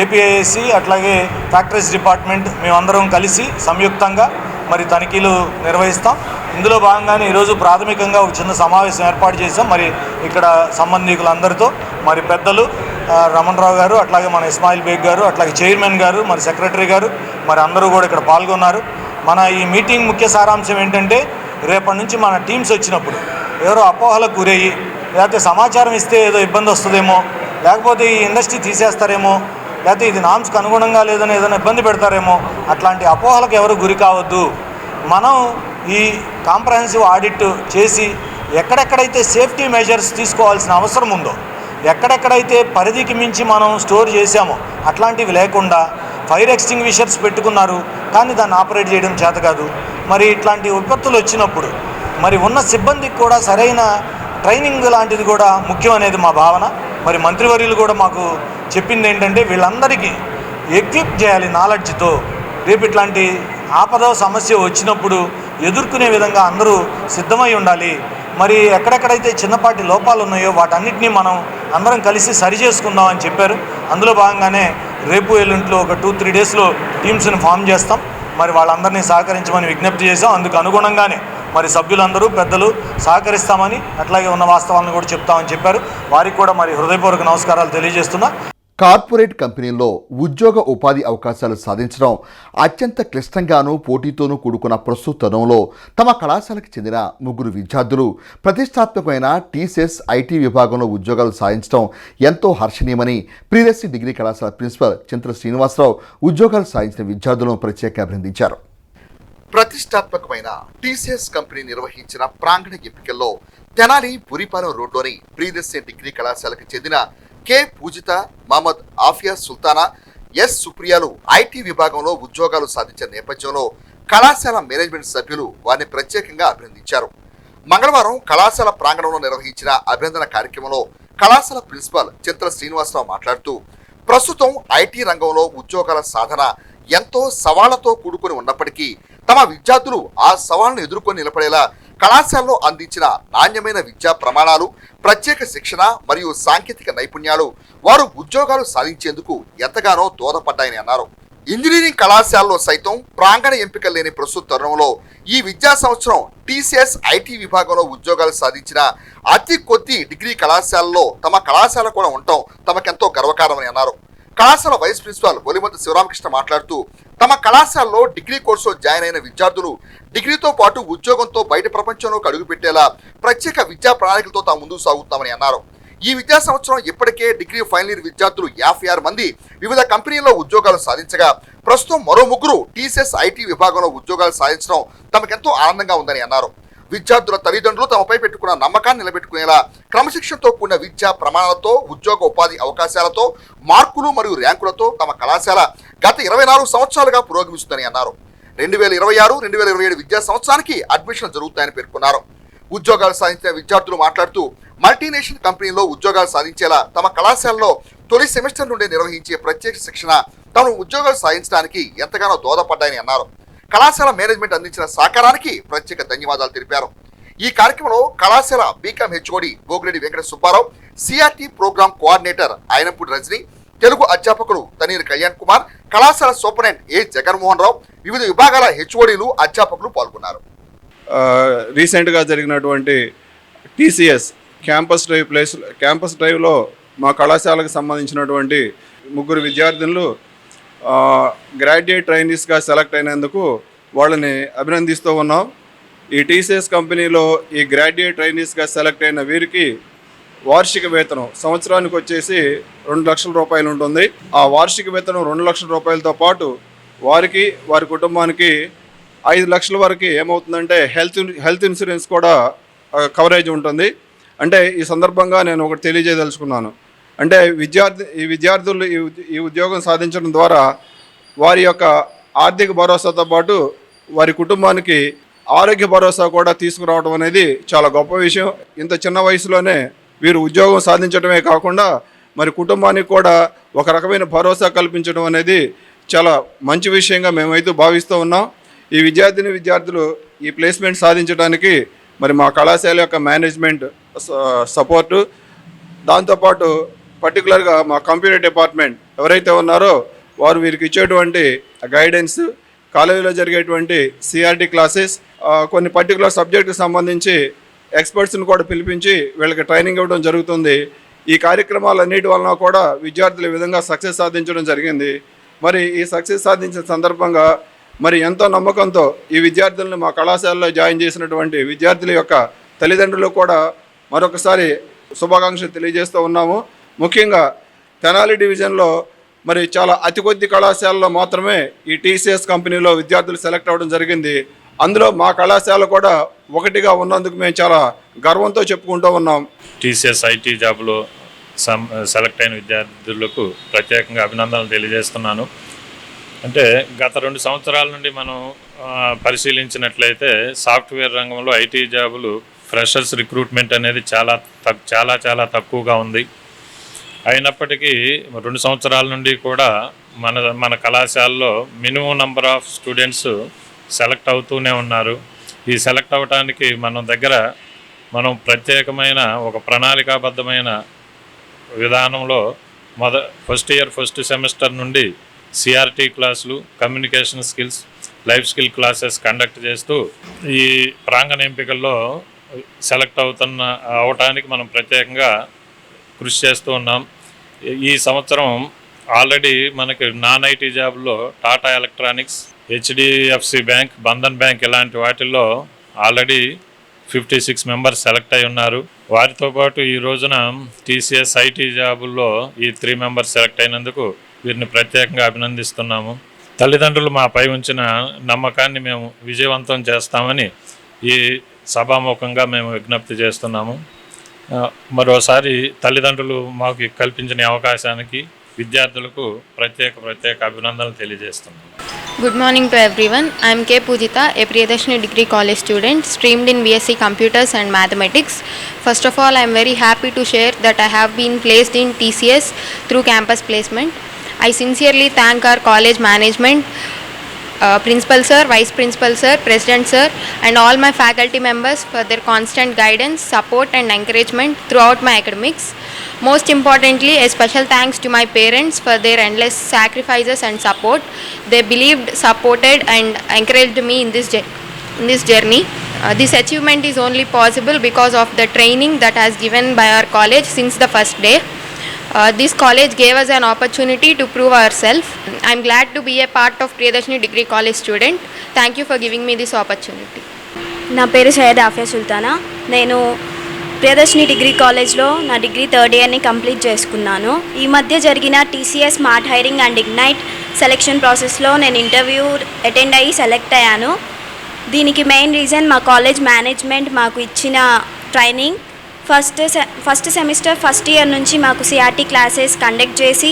ఏపీఐఏసి, అట్లాగే ఫ్యాక్టరీస్ డిపార్ట్మెంట్ మేమందరం కలిసి సంయుక్తంగా మరి తనిఖీలు నిర్వహిస్తాం. ఇందులో భాగంగానే ఈరోజు ప్రాథమికంగా ఒక చిన్న సమావేశం ఏర్పాటు చేసాం. మరి ఇక్కడ సంబంధికులందరితో మరి పెద్దలు రమణరావు గారు, అట్లాగే మన ఇస్మాయిల్ బేగ్ గారు, అట్లాగే చైర్మన్ గారు, మరి సెక్రటరీ గారు, మరి అందరూ కూడా ఇక్కడ పాల్గొన్నారు. మన ఈ మీటింగ్ ముఖ్య సారాంశం ఏంటంటే రేపటి నుంచి మన టీమ్స్ వచ్చినప్పుడు ఎవరో అపోహలకు గురయ్యి లేకపోతే సమాచారం ఇస్తే ఏదో ఇబ్బంది వస్తుందేమో, లేకపోతే ఈ ఇండస్ట్రీ తీసేస్తారేమో, లేకపోతే ఇది నామ్స్కి అనుగుణంగా లేదని ఏదైనా ఇబ్బంది పెడతారేమో, అట్లాంటి అపోహలకు ఎవరు గురి కావద్దు. మనం ఈ కాంప్రహెన్సివ్ ఆడిట్ చేసి ఎక్కడెక్కడైతే సేఫ్టీ మెజర్స్ తీసుకోవాల్సిన అవసరం ఉందో, ఎక్కడెక్కడైతే పరిధికి మించి మనం స్టోర్ చేసామో అట్లాంటివి లేకుండా, ఫైర్ ఎక్స్టింగ్విషర్స్ పెట్టుకున్నారు కానీ దాన్ని ఆపరేట్ చేయడం చేత కాదు. మరి ఇట్లాంటి విపత్తులు వచ్చినప్పుడు మరి ఉన్న సిబ్బందికి కూడా సరైన ట్రైనింగ్ లాంటిది కూడా ముఖ్యం అనేది మా భావన. మరి మంత్రివర్యులు కూడా మాకు చెప్పింది ఏంటంటే వీళ్ళందరికీ ఎక్విప్ చేయాలి నాలెడ్జ్తో. రేపు ఇట్లాంటి ఆపద సమస్య వచ్చినప్పుడు ఎదుర్కొనే విధంగా అందరూ సిద్ధమై ఉండాలి. మరి ఎక్కడెక్కడైతే చిన్నపాటి లోపాలు ఉన్నాయో వాటన్నిటినీ మనం అందరం కలిసి సరి చేసుకుందామని చెప్పారు. అందులో భాగంగానే రేపు ఎల్లుంట్లో ఒక 2-3 డేస్లో టీమ్స్ని ఫామ్ చేస్తాం. మరి వాళ్ళందరినీ సహకరించమని విజ్ఞప్తి చేశాం. అందుకు అనుగుణంగానే మరి సభ్యులందరూ పెద్దలు సహకరిస్తామని, అట్లాగే ఉన్న వాస్తవాలను కూడా చెప్తామని చెప్పారు. వారికి కూడా మరి హృదయపూర్వక నమస్కారాలు తెలియజేస్తున్నా. కార్పొరేట్ కంపెనీల్లో ఉద్యోగ ఉపాధి అవకాశాలు సాధించడం అత్యంత క్లిష్టంగానూ పోటీతోనూ కూడుకున్న ప్రస్తుత తరుణంలో తమ కళాశాలకు చెందిన 3 విద్యార్థులు ప్రతిష్టాత్మకమైన టీసెస్ ఐటీ విభాగంలో ఉద్యోగాలు సాధించడం ఎంతో హర్షణీయమని ప్రియదర్శి డిగ్రీ కళాశాల ప్రిన్సిపల్ చింతల శ్రీనివాసరావు ఉద్యోగాలు సాధించిన విద్యార్థులను ప్రత్యేకంగా అభినందించారు. ప్రతిష్టాత్మకమైన టీసీఎస్ కంపెనీ నిర్వహించిన ప్రాంగణ ఎంపికల్లో తెనాలి పురిపాలెం రోడ్లోని ప్రియదర్శి డిగ్రీ కళాశాలకు చెందిన కె పూజిత, మహమ్మద్ ఆఫియా సుల్తానా, ఎస్ సుప్రియాలు ఐటీ విభాగంలో ఉద్యోగాలు సాధించిన నేపథ్యంలో కళాశాల మేనేజ్మెంట్ సభ్యులు వారిని ప్రత్యేకంగా అభినందించారు. మంగళవారం కళాశాల ప్రాంగణంలో నిర్వహించిన అభినందన కార్యక్రమంలో కళాశాల ప్రిన్సిపాల్ చింతల శ్రీనివాసరావు మాట్లాడుతూ ప్రస్తుతం ఐటీ రంగంలో ఉద్యోగాల సాధన ఎంతో సవాళ్లతో కూడుకుని ఉన్నప్పటికీ తమ విద్యార్థులు ఆ సవాళ్లను ఎదుర్కొని నిలబడేలా కళాశాలలో అందించిన నాణ్యమైన విద్యా ప్రమాణాలు, ప్రత్యేక శిక్షణ మరియు సాంకేతిక నైపుణ్యాలు వారు ఉద్యోగాలు సాధించేందుకు ఎంతగానో దోహదపడ్డాయని అన్నారు. ఇంజనీరింగ్ కళాశాలలో సైతం ప్రాంగణ ఎంపికలు లేని ప్రస్తుత తరుణంలో ఈ విద్యా సంవత్సరం టీసీఎస్ ఐటీ విభాగంలో ఉద్యోగాలు సాధించిన అతి కొద్ది డిగ్రీ కళాశాలలో తమ కళాశాల కూడా ఉండటం తమకెంతో గర్వకారణమని అన్నారు. కళాశాల వైస్ ప్రిన్సిపాల్ ఒలిమంత శివరామకృష్ణ మాట్లాడుతూ తమ కళాశాలలో డిగ్రీ కోర్సులో జాయిన్ అయిన విద్యార్థులు డిగ్రీతో పాటు ఉద్యోగంతో బయట ప్రపంచంలోకి అడుగుపెట్టేలా ప్రత్యేక విద్యా ప్రణాళికలతో తాము ముందుకు సాగుతామని అన్నారు. ఈ విద్యా సంవత్సరం ఇప్పటికే డిగ్రీ ఫైనల్ ఇయర్ విద్యార్థులు 56 మంది వివిధ కంపెనీల్లో ఉద్యోగాలు సాధించగా ప్రస్తుతం మరో 3 టీసీఎస్ ఐటీ విభాగంలో ఉద్యోగాలు సాధించడం తమకెంతో ఆనందంగా ఉందని అన్నారు. విద్యార్థుల తల్లిదండ్రులు తమపై పెట్టుకున్న నమ్మకాన్ని నిలబెట్టుకునేలా క్రమశిక్షణతో కూడిన విద్యా ప్రమాణాలతో, ఉద్యోగ ఉపాధి అవకాశాలతో, మార్కులు మరియు ర్యాంకులతో తమ కళాశాల గత 24 సంవత్సరాలుగా పురోగమిస్తుందని అన్నారు. 2026-2027 విద్యా సంవత్సరానికి అడ్మిషన్ జరుగుతాయని పేర్కొన్నారు. ఉద్యోగాలు సాధించిన విద్యార్థులు మాట్లాడుతూ మల్టీనేషనల్ కంపెనీలో ఉద్యోగాలు సాధించేలా తమ కళాశాలలో తొలి సెమిస్టర్ నుండి నిర్వహించే ప్రత్యేక శిక్షణ తమ ఉద్యోగాలు సాధించడానికి ఎంతగానో దోహదపడ్డాయని అన్నారు. కళాశాల మేనేజ్మెంట్ అందించిన సహకారానికి ప్రత్యేక ధన్యవాదాలు తెలిపారు. ఈ కార్యక్రమంలో కళాశాల BCom HOD Gogireddy Venkata Subbarao, CRT program coordinator Ayanapudi Rajani, Telugu అధ్యాపకులు తనీరు కళ్యాణ్ కుమార్, కళాశాల సూపరింటెండెంట్ ఏ జగన్మోహన్ రావు, వివిధ విభాగాల హెచ్ఓడీలు అధ్యాపకులు పాల్గొన్నారు. రీసెంట్గా జరిగినటువంటి టీసీఎస్ క్యాంపస్ డ్రైవ్లో మా కళాశాలకు సంబంధించినటువంటి 3 విద్యార్థులు గ్రాడ్యుయేట్ ట్రైనీస్గా సెలెక్ట్ అయినందుకు వాళ్ళని అభినందిస్తూ ఉన్నాం. ఈ టీసీఎస్ కంపెనీలో ఈ గ్రాడ్యుయేట్ ట్రైనీస్గా సెలెక్ట్ అయిన వీరికి వార్షిక వేతనం సంవత్సరానికి వచ్చేసి 2 లక్షల రూపాయలు ఉంటుంది. ఆ వార్షిక వేతనం 2 లక్షల రూపాయలతో పాటు వారికి వారి కుటుంబానికి 5 లక్షల వరకు ఏమవుతుందంటే హెల్త్ ఇన్సూరెన్స్ కూడా కవరేజ్ ఉంటుంది. అంటే ఈ సందర్భంగా నేను ఒకటి తెలియజేయదలుచుకున్నాను. అంటే విద్యార్థులు ఈ ఉద్యోగం సాధించడం ద్వారా వారి యొక్క ఆర్థిక భరోసాతో పాటు వారి కుటుంబానికి ఆరోగ్య భరోసా కూడా తీసుకురావడం అనేది చాలా గొప్ప విషయం. ఇంత చిన్న వయసులోనే వీరు ఉద్యోగం సాధించడమే కాకుండా మరి కుటుంబానికి కూడా ఒక రకమైన భరోసా కల్పించడం అనేది చాలా మంచి విషయంగా మేమైతే భావిస్తూ ఉన్నాం. ఈ విద్యార్థులు ఈ ప్లేస్మెంట్ సాధించడానికి మరి మా కళాశాల యొక్క మేనేజ్మెంట్ సపోర్టు, దాంతోపాటు పర్టికులర్గా మా కంప్యూటర్ డిపార్ట్మెంట్ ఎవరైతే ఉన్నారో వారు వీరికి ఇచ్చేటువంటి గైడెన్స్, కాలేజీలో జరిగేటువంటి సిఆర్టీ క్లాసెస్, కొన్ని పర్టికులర్ సబ్జెక్టుకి సంబంధించి ఎక్స్పర్ట్స్ని కూడా పిలిపించి వీళ్ళకి ట్రైనింగ్ ఇవ్వడం జరుగుతుంది. ఈ కార్యక్రమాలన్నిటి వలన కూడా విద్యార్థులు ఈ విధంగా సక్సెస్ సాధించడం జరిగింది. మరి ఈ సక్సెస్ సాధించిన సందర్భంగా మరి ఎంతో నమ్మకంతో ఈ విద్యార్థులను మా కళాశాలలో జాయిన్ చేసినటువంటి విద్యార్థుల యొక్క తల్లిదండ్రులు కూడా మరొకసారి శుభాకాంక్షలు తెలియజేస్తూ ఉన్నాము. ముఖ్యంగా తెనాలి డివిజన్లో మరి చాలా అతి కొద్ది కళాశాలలో మాత్రమే ఈ టీసీఎస్ కంపెనీలో విద్యార్థులు సెలెక్ట్ అవ్వడం జరిగింది. అందులో మా కళాశాల కూడా ఒకటిగా ఉన్నందుకు మేము చాలా గర్వంతో చెప్పుకుంటూ ఉన్నాం. టీసీఎస్ ఐటీ జాబ్లో సెలెక్ట్ అయిన విద్యార్థులకు ప్రత్యేకంగా అభినందనలు తెలియజేస్తున్నాను. అంటే గత 2 సంవత్సరాల నుండి మనం పరిశీలించినట్లయితే సాఫ్ట్వేర్ రంగంలో ఐటీ జాబులు ఫ్రెషర్స్ రిక్రూట్మెంట్ అనేది చాలా తక్కువగా ఉంది. అయినప్పటికీ 2 సంవత్సరాల నుండి కూడా మన కళాశాలలో minimum number of students select అవుతూనే ఉన్నారు. ఈ సెలెక్ట్ అవ్వడానికి మనం ప్రత్యేకమైన ఒక ప్రణాళికాబద్ధమైన విధానంలో ఫస్ట్ సెమిస్టర్ నుండి సిఆర్టీ క్లాసులు, communication skills, life skill classes conduct చేస్తూ ఈ ప్రాంగణ ఎంపికల్లో సెలెక్ట్ అవటానికి మనం ప్రత్యేకంగా కృషి చేస్తూ ఉన్నాం. ఈ సంవత్సరం ఆల్రెడీ మనకి నాన్ ఐటీ జాబ్లో Tata electronics, HDFC bank, Bandhan bank ఇలాంటి వాటిల్లో ఆల్రెడీ 56 మెంబర్స్ సెలెక్ట్ అయి ఉన్నారు. వారితో పాటు ఈ రోజున టీసీఎస్ ఐటీ జాబుల్లో ఈ 3 మెంబర్స్ సెలెక్ట్ అయినందుకు వీరిని ప్రత్యేకంగా అభినందిస్తున్నాము. తల్లిదండ్రులు మాపై ఉంచిన నమ్మకాన్ని మేము విజయవంతం చేస్తామని ఈ సభాముఖంగా మేము విజ్ఞప్తి చేస్తున్నాము. మరోసారి తల్లిదండ్రులు మాకు కల్పించిన అవకాశానికి విద్యార్థులకు ప్రత్యేక అభినందనలు తెలియజేస్తున్నాము. Good morning to everyone. I am K. Pujita, a Priyadarshini Degree College student, streamed in BSc Computers and Mathematics. First of all, I am very happy to share that I have been placed in TCS through campus placement. I sincerely thank our college management, Principal Sir, Vice Principal Sir, President Sir and all my faculty members for their constant guidance, support and encouragement throughout my academics. Most importantly, a special thanks to my parents for their endless sacrifices and support. They believed, supported and encouraged me in this journey. This achievement is only possible because of the training that has given by our college since the first day. This college gave us an opportunity to prove ourselves. I am glad to be a part of Priyadarshini Degree College student. Thank you for giving me this opportunity. నా పేరు సయ్యద్ ఆఫియా సుల్తానా. నేను Priyadarshini degree కాలేజ్లో నా degree 3rd ఇయర్ని complete చేసుకున్నాను. ఈ మధ్య జరిగిన TCS smart hiring and ignite selection ప్రాసెస్లో నేను ఇంటర్వ్యూ అటెండ్ అయ్యి సెలెక్ట్ అయ్యాను. దీనికి మెయిన్ రీజన్ మా కాలేజ్ మేనేజ్మెంట్ మాకు ఇచ్చిన training. First semester first year నుంచి మాకు సిఆర్టీ క్లాసెస్ కండక్ట్ చేసి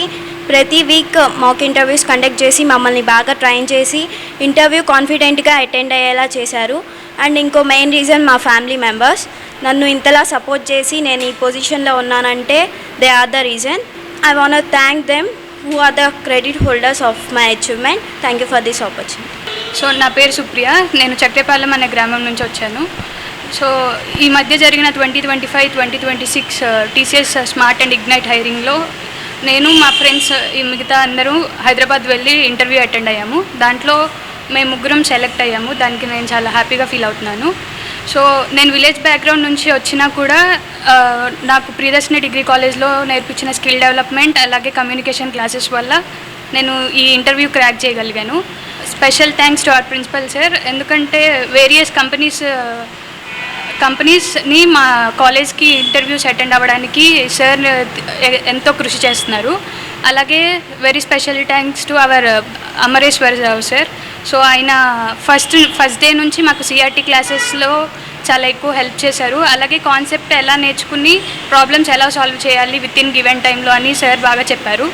ప్రతి వీక్ మాక్ ఇంటర్వ్యూస్ కండక్ట్ చేసి మమ్మల్ని బాగా ట్రైన్ చేసి ఇంటర్వ్యూ కాన్ఫిడెంట్గా అటెండ్ అయ్యేలా చేశారు. అండ్ ఇంకో మెయిన్ రీజన్ మా ఫ్యామిలీ మెంబర్స్ నన్ను ఇంతలా సపోర్ట్ చేసి నేను ఈ పొజిషన్లో ఉన్నానంటే they are the reason. I want thank them who are the credit holders of my achievement. Thank you for this opportunity. So నా పేరు సుప్రియ, నేను చక్రేపాలెం అనే గ్రామం నుంచి వచ్చాను. సో ఈ మధ్య జరిగిన 2025-2026 టీసీఎస్ స్మార్ట్ అండ్ ఇగ్నైట్ హైరింగ్లో నేను మా ఫ్రెండ్స్ మిగతా అందరూ హైదరాబాద్ వెళ్ళి ఇంటర్వ్యూ అటెండ్ అయ్యాము. దాంట్లో మేము ముగ్గురం సెలెక్ట్ అయ్యాము. దానికి నేను చాలా హ్యాపీగా ఫీల్ అవుతున్నాను. సో నేను విలేజ్ బ్యాక్గ్రౌండ్ నుంచి వచ్చినా కూడా నాకు ప్రియదర్శిని డిగ్రీ కాలేజ్లో నేర్పించిన స్కిల్ డెవలప్మెంట్ అలాగే కమ్యూనికేషన్ క్లాసెస్ వల్ల నేను ఈ ఇంటర్వ్యూ క్రాక్ చేయగలిగాను. Special thanks to our principal sir, ఎందుకంటే వేరియస్ కంపెనీస్ని మా కాలేజ్కి ఇంటర్వ్యూస్ అటెండ్ అవ్వడానికి సార్ ఎంతో కృషి చేస్తున్నారు. అలాగే very special thanks to hour Amareswara Rao sir. So ఆయన ఫస్ట్ డే నుంచి మాకు సిఆర్టీ క్లాసెస్లో చాలా ఎక్కువ హెల్ప్ చేశారు. అలాగే కాన్సెప్ట్ ఎలా నేర్చుకుని ప్రాబ్లమ్స్ ఎలా సాల్వ్ చేయాలి విత్ ఇన్ గివెన్ టైంలో అని సార్ బాగా చెప్పారు.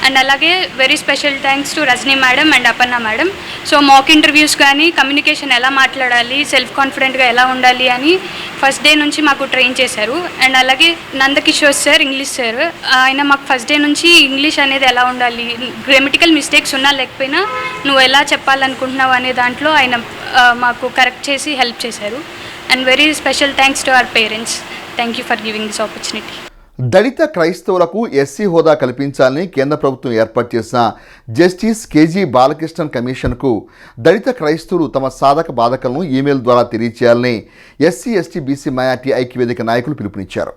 అండ్ అలాగే very special thanks to Rajani madam and Aparna madam. So mock interviews కానీ కమ్యూనికేషన్ ఎలా మాట్లాడాలి, సెల్ఫ్ కాన్ఫిడెంట్గా ఎలా ఉండాలి అని ఫస్ట్ డే నుంచి మాకు ట్రైన్ చేశారు. అండ్ అలాగే నందకిషోర్ సార్, ఇంగ్లీష్ సార్, ఆయన మాకు ఫస్ట్ డే నుంచి ఇంగ్లీష్ అనేది ఎలా ఉండాలి, గ్రామటికల్ మిస్టేక్స్ ఉన్నా లేకపోయినా నువ్వు ఎలా చెప్పాలనుకుంటున్నావు అనే దాంట్లో ఆయన మాకు కరెక్ట్ చేసి హెల్ప్ చేశారు. And very special thanks to our parents. Thank you for giving this opportunity. Dalit క్రైస్తవులకు ఎస్సీ హోదా కల్పించాలని కేంద్ర ప్రభుత్వం ఏర్పాటు చేసిన జస్టిస్ కేజీ బాలకృష్ణన్ కమిషన్కు దళిత క్రైస్తవులు తమ సాధక బాధకలను ఈమెయిల్ ద్వారా తెలియచేయాలని ఎస్సీ ఎస్టీ బీసీ మైనార్టీ ఐక్యవేదిక నాయకులు పిలుపునిచ్చారు.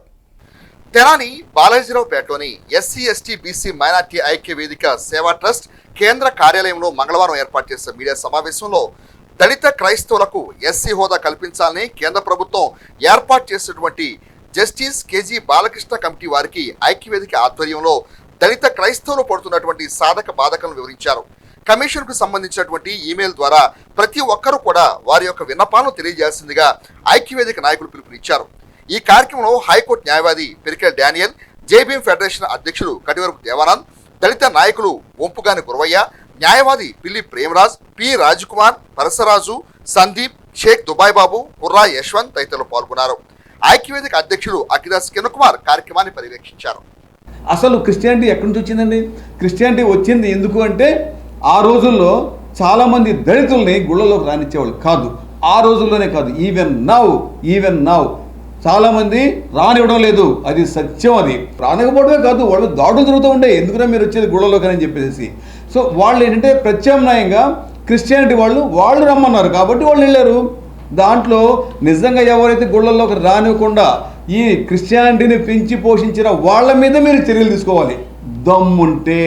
తెనాలి బాలాజీరావుపేటలోని ఎస్సీ ఎస్టీ బీసీ మైనార్టీ ఐక్యవేదిక సేవా ట్రస్ట్ కేంద్ర కార్యాలయంలో మంగళవారం ఏర్పాటు చేసిన మీడియా సమావేశంలో దళిత క్రైస్తవులకు ఎస్సీ హోదా కల్పించాలని కేంద్ర ప్రభుత్వం ఏర్పాటు చేసినటువంటి జస్టిస్ కేజీ బాలకృష్ణ కమిటీ వారికి ఐక్యవేదిక ఆధ్వర్యంలో దళిత క్రైస్తవులు పడుతున్నటువంటి సాధక బాధకలను వివరించారు. కమిషన్కు సంబంధించినటువంటి ఈమెయిల్ ద్వారా ప్రతి ఒక్కరూ కూడా వారి యొక్క విన్నపాలను తెలియజేయాల్సిందిగా ఐక్యవేదిక నాయకులు పిలుపునిచ్చారు. ఈ కార్యక్రమంలో హైకోర్టు న్యాయవాది పెరికెల డానియల్, జేబీఎం ఫెడరేషన్ అధ్యక్షులు కటివరపు దేవానంద్, దళిత నాయకులు వంపుగాని గురవయ్య, న్యాయవాది పిల్లి ప్రేమరాజ్, పి రాజ్కుమార్, పరసరాజు, సందీప్, షేక్ దుబాయ్ బాబు, కుర్రా యశ్వంత్ తదితరులు పాల్గొన్నారు. ఐక్యవేదిక అధ్యక్షుడు అఖిదాస్ కిరణ్ కుమార్ కార్యక్రమాన్ని పర్యవేక్షించారు. అసలు క్రిస్టియానిటీ ఎక్కడి నుంచి వచ్చిందండి? క్రిస్టియానిటీ వచ్చింది ఎందుకు అంటే ఆ రోజుల్లో చాలామంది దళితుల్ని గుళ్ళలోకి రానిచ్చేవాళ్ళు కాదు. ఆ రోజుల్లోనే కాదు, ఈవెన్ నౌ చాలామంది రానివ్వడం లేదు. అది సత్యం. అది రానివ్వడమే కాదు, వాళ్ళు దాడులు జరుగుతూ ఉండే, ఎందుకున్నా మీరు వచ్చేది గుళ్ళలోకి అని చెప్పేసి. సో వాళ్ళు ఏంటంటే ప్రత్యామ్నాయంగా క్రిస్టియానిటీ వాళ్ళు రమ్మన్నారు కాబట్టి వాళ్ళు వెళ్ళారు. దాంట్లో నిజంగా ఎవరైతే గుళ్ళల్లోకి రానివ్వకుండా ఈ క్రిస్టియానిటీని పెంచి పోషించిన వాళ్ళ మీద మీరు చర్యలు తీసుకోవాలి దమ్ముంటే.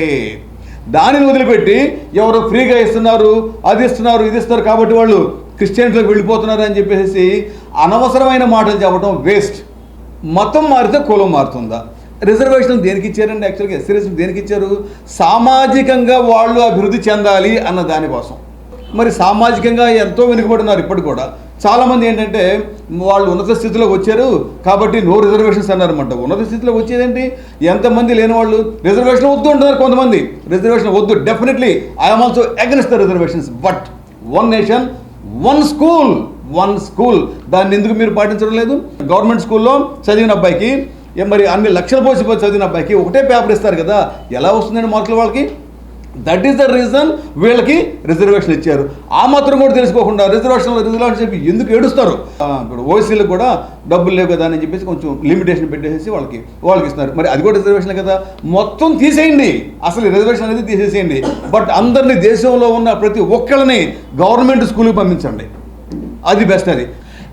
దానిని వదిలిపెట్టి ఎవరో ఫ్రీగా ఇస్తున్నారు, అది ఇస్తున్నారు, ఇది ఇస్తున్నారు కాబట్టి వాళ్ళు క్రిస్టియానిటీలోకి వెళ్ళిపోతున్నారు అని చెప్పేసి అనవసరమైన మాటలు చెప్పడం వేస్ట్. మతం మారితే కులం మారుతుందా? రిజర్వేషన్ దేనికి ఇచ్చారండి? యాక్చువల్గా ఎస్సీ రిజర్వేషన్ దేనికి ఇచ్చారు? సామాజికంగా వాళ్ళు అభివృద్ధి చెందాలి అన్న దానికోసం. మరి సామాజికంగా ఎంతో వెనుకబడినారు ఇప్పటికి కూడా. చాలామంది ఏంటంటే వాళ్ళు ఉన్నత స్థితిలోకి వచ్చారు కాబట్టి నో రిజర్వేషన్స్ అన్నారన్నమాట. ఉన్నత స్థితిలోకి వచ్చేదేంటి? ఎంతమంది లేని వాళ్ళు రిజర్వేషన్ వద్దు అంటున్నారు కొంతమంది. రిజర్వేషన్ వద్దు, definitely I'm also against the reservations, but one nation one school దాన్ని ఎందుకు మీరు పాటించడం లేదు? గవర్నమెంట్ స్కూల్లో చదివిన అబ్బాయికి మరి అన్ని లక్షల పోసి చదివిన అబ్బాయికి ఒకటే పేపర్ ఇస్తారు కదా, ఎలా వస్తుందండి మార్కులు వాళ్ళకి? దట్ ఈస్ ద రీజన్ వీళ్ళకి రిజర్వేషన్ ఇచ్చారు. ఆ మాత్రం కూడా తెలుసుకోకుండా రిజర్వేషన్ చెప్పి ఎందుకు ఏడుస్తారు? ఇప్పుడు ఓసీలకు కూడా డబ్బులు లేవు కదా అని చెప్పేసి కొంచెం లిమిటేషన్ పెట్టేసి వాళ్ళకి ఇస్తున్నారు. మరి అది కూడా రిజర్వేషన్ కదా, మొత్తం తీసేయండి. అసలు రిజర్వేషన్ అనేది తీసేసేయండి. బట్ అందరినీ దేశంలో ఉన్న ప్రతి ఒక్కళ్ళని గవర్నమెంట్ స్కూల్కి పంపించండి. అది బెస్ట్. అది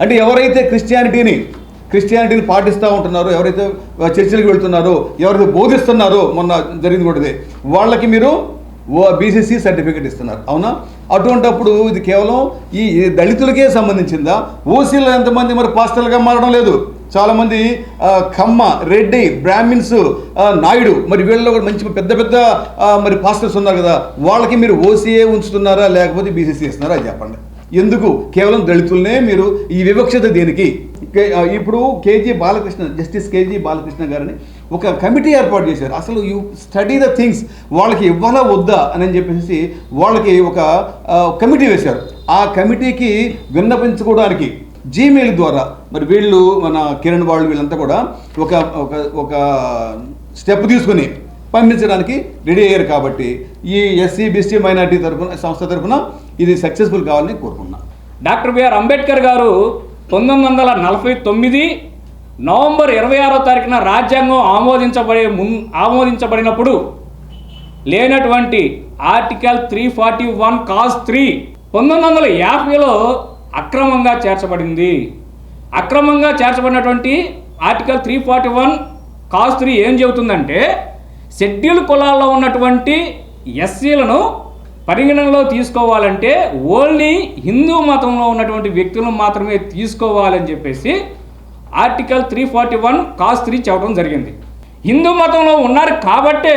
అంటే ఎవరైతే క్రిస్టియానిటీని పాటిస్తూ ఉంటున్నారో, ఎవరైతే చర్చిలకు వెళ్తున్నారో, ఎవరైతే బోధిస్తున్నారో, మొన్న జరిగింది కూడా వాళ్ళకి మీరు బీసీసీ సర్టిఫికేట్ ఇస్తున్నారు, అవునా? అటువంటప్పుడు ఇది కేవలం ఈ దళితులకే సంబంధించిందా? ఓసీలో ఎంతమంది మరి పాస్టర్లుగా మారడం లేదు? చాలామంది కమ్మ, రెడ్డి, బ్రాహ్మిన్స్, నాయుడు, మరి వీళ్ళలో కూడా మంచి పెద్ద మరి పాస్టర్స్ ఉన్నారు కదా, వాళ్ళకి మీరు ఓసీఏ ఉంచుతున్నారా లేకపోతే బీసీసీ ఇస్తున్నారా? అది చెప్పండి. ఎందుకు కేవలం దళితులనే మీరు ఈ వివక్షత దేనికి? ఇప్పుడు జస్టిస్ కేజీ బాలకృష్ణ గారిని ఒక కమిటీ ఏర్పాటు చేశారు. అసలు యూ స్టడీ ద థింగ్స్, వాళ్ళకి ఇవ్వాలా వద్దా అని చెప్పేసి వాళ్ళకి ఒక కమిటీ వేశారు. ఆ కమిటీకి విన్నపించుకోవడానికి జీమెయిల్ ద్వారా మరి వీళ్ళు మన కిరణ్ వాళ్ళు వీళ్ళంతా కూడా ఒక స్టెప్ తీసుకుని పంపించడానికి రెడీ అయ్యారు. కాబట్టి ఈ ఎస్సీ బీసీ మైనార్టీ సంస్థ తరఫున ఇది సక్సెస్ఫుల్ కావాలని కోరుకున్నాను. డాక్టర్ బిఆర్ అంబేద్కర్ గారు 1949 నవంబర్ 26వ తారీఖున రాజ్యాంగం ఆమోదించబడినప్పుడు లేనటువంటి ఆర్టికల్ 341 కాజ్ 3 1950లో అక్రమంగా చేర్చబడింది. అక్రమంగా చేర్చబడినటువంటి ఆర్టికల్ 341 కాజ్ 3 ఏం చెబుతుందంటే షెడ్యూల్ కులాల్లో ఉన్నటువంటి ఎస్సీలను పరిగణనలో తీసుకోవాలంటే ఓన్లీ హిందూ మతంలో ఉన్నటువంటి వ్యక్తులను మాత్రమే తీసుకోవాలని చెప్పేసి ఆర్టికల్ 341 కాజ్ 3 చెప్పడం జరిగింది. హిందూ మతంలో ఉన్నారు కాబట్టే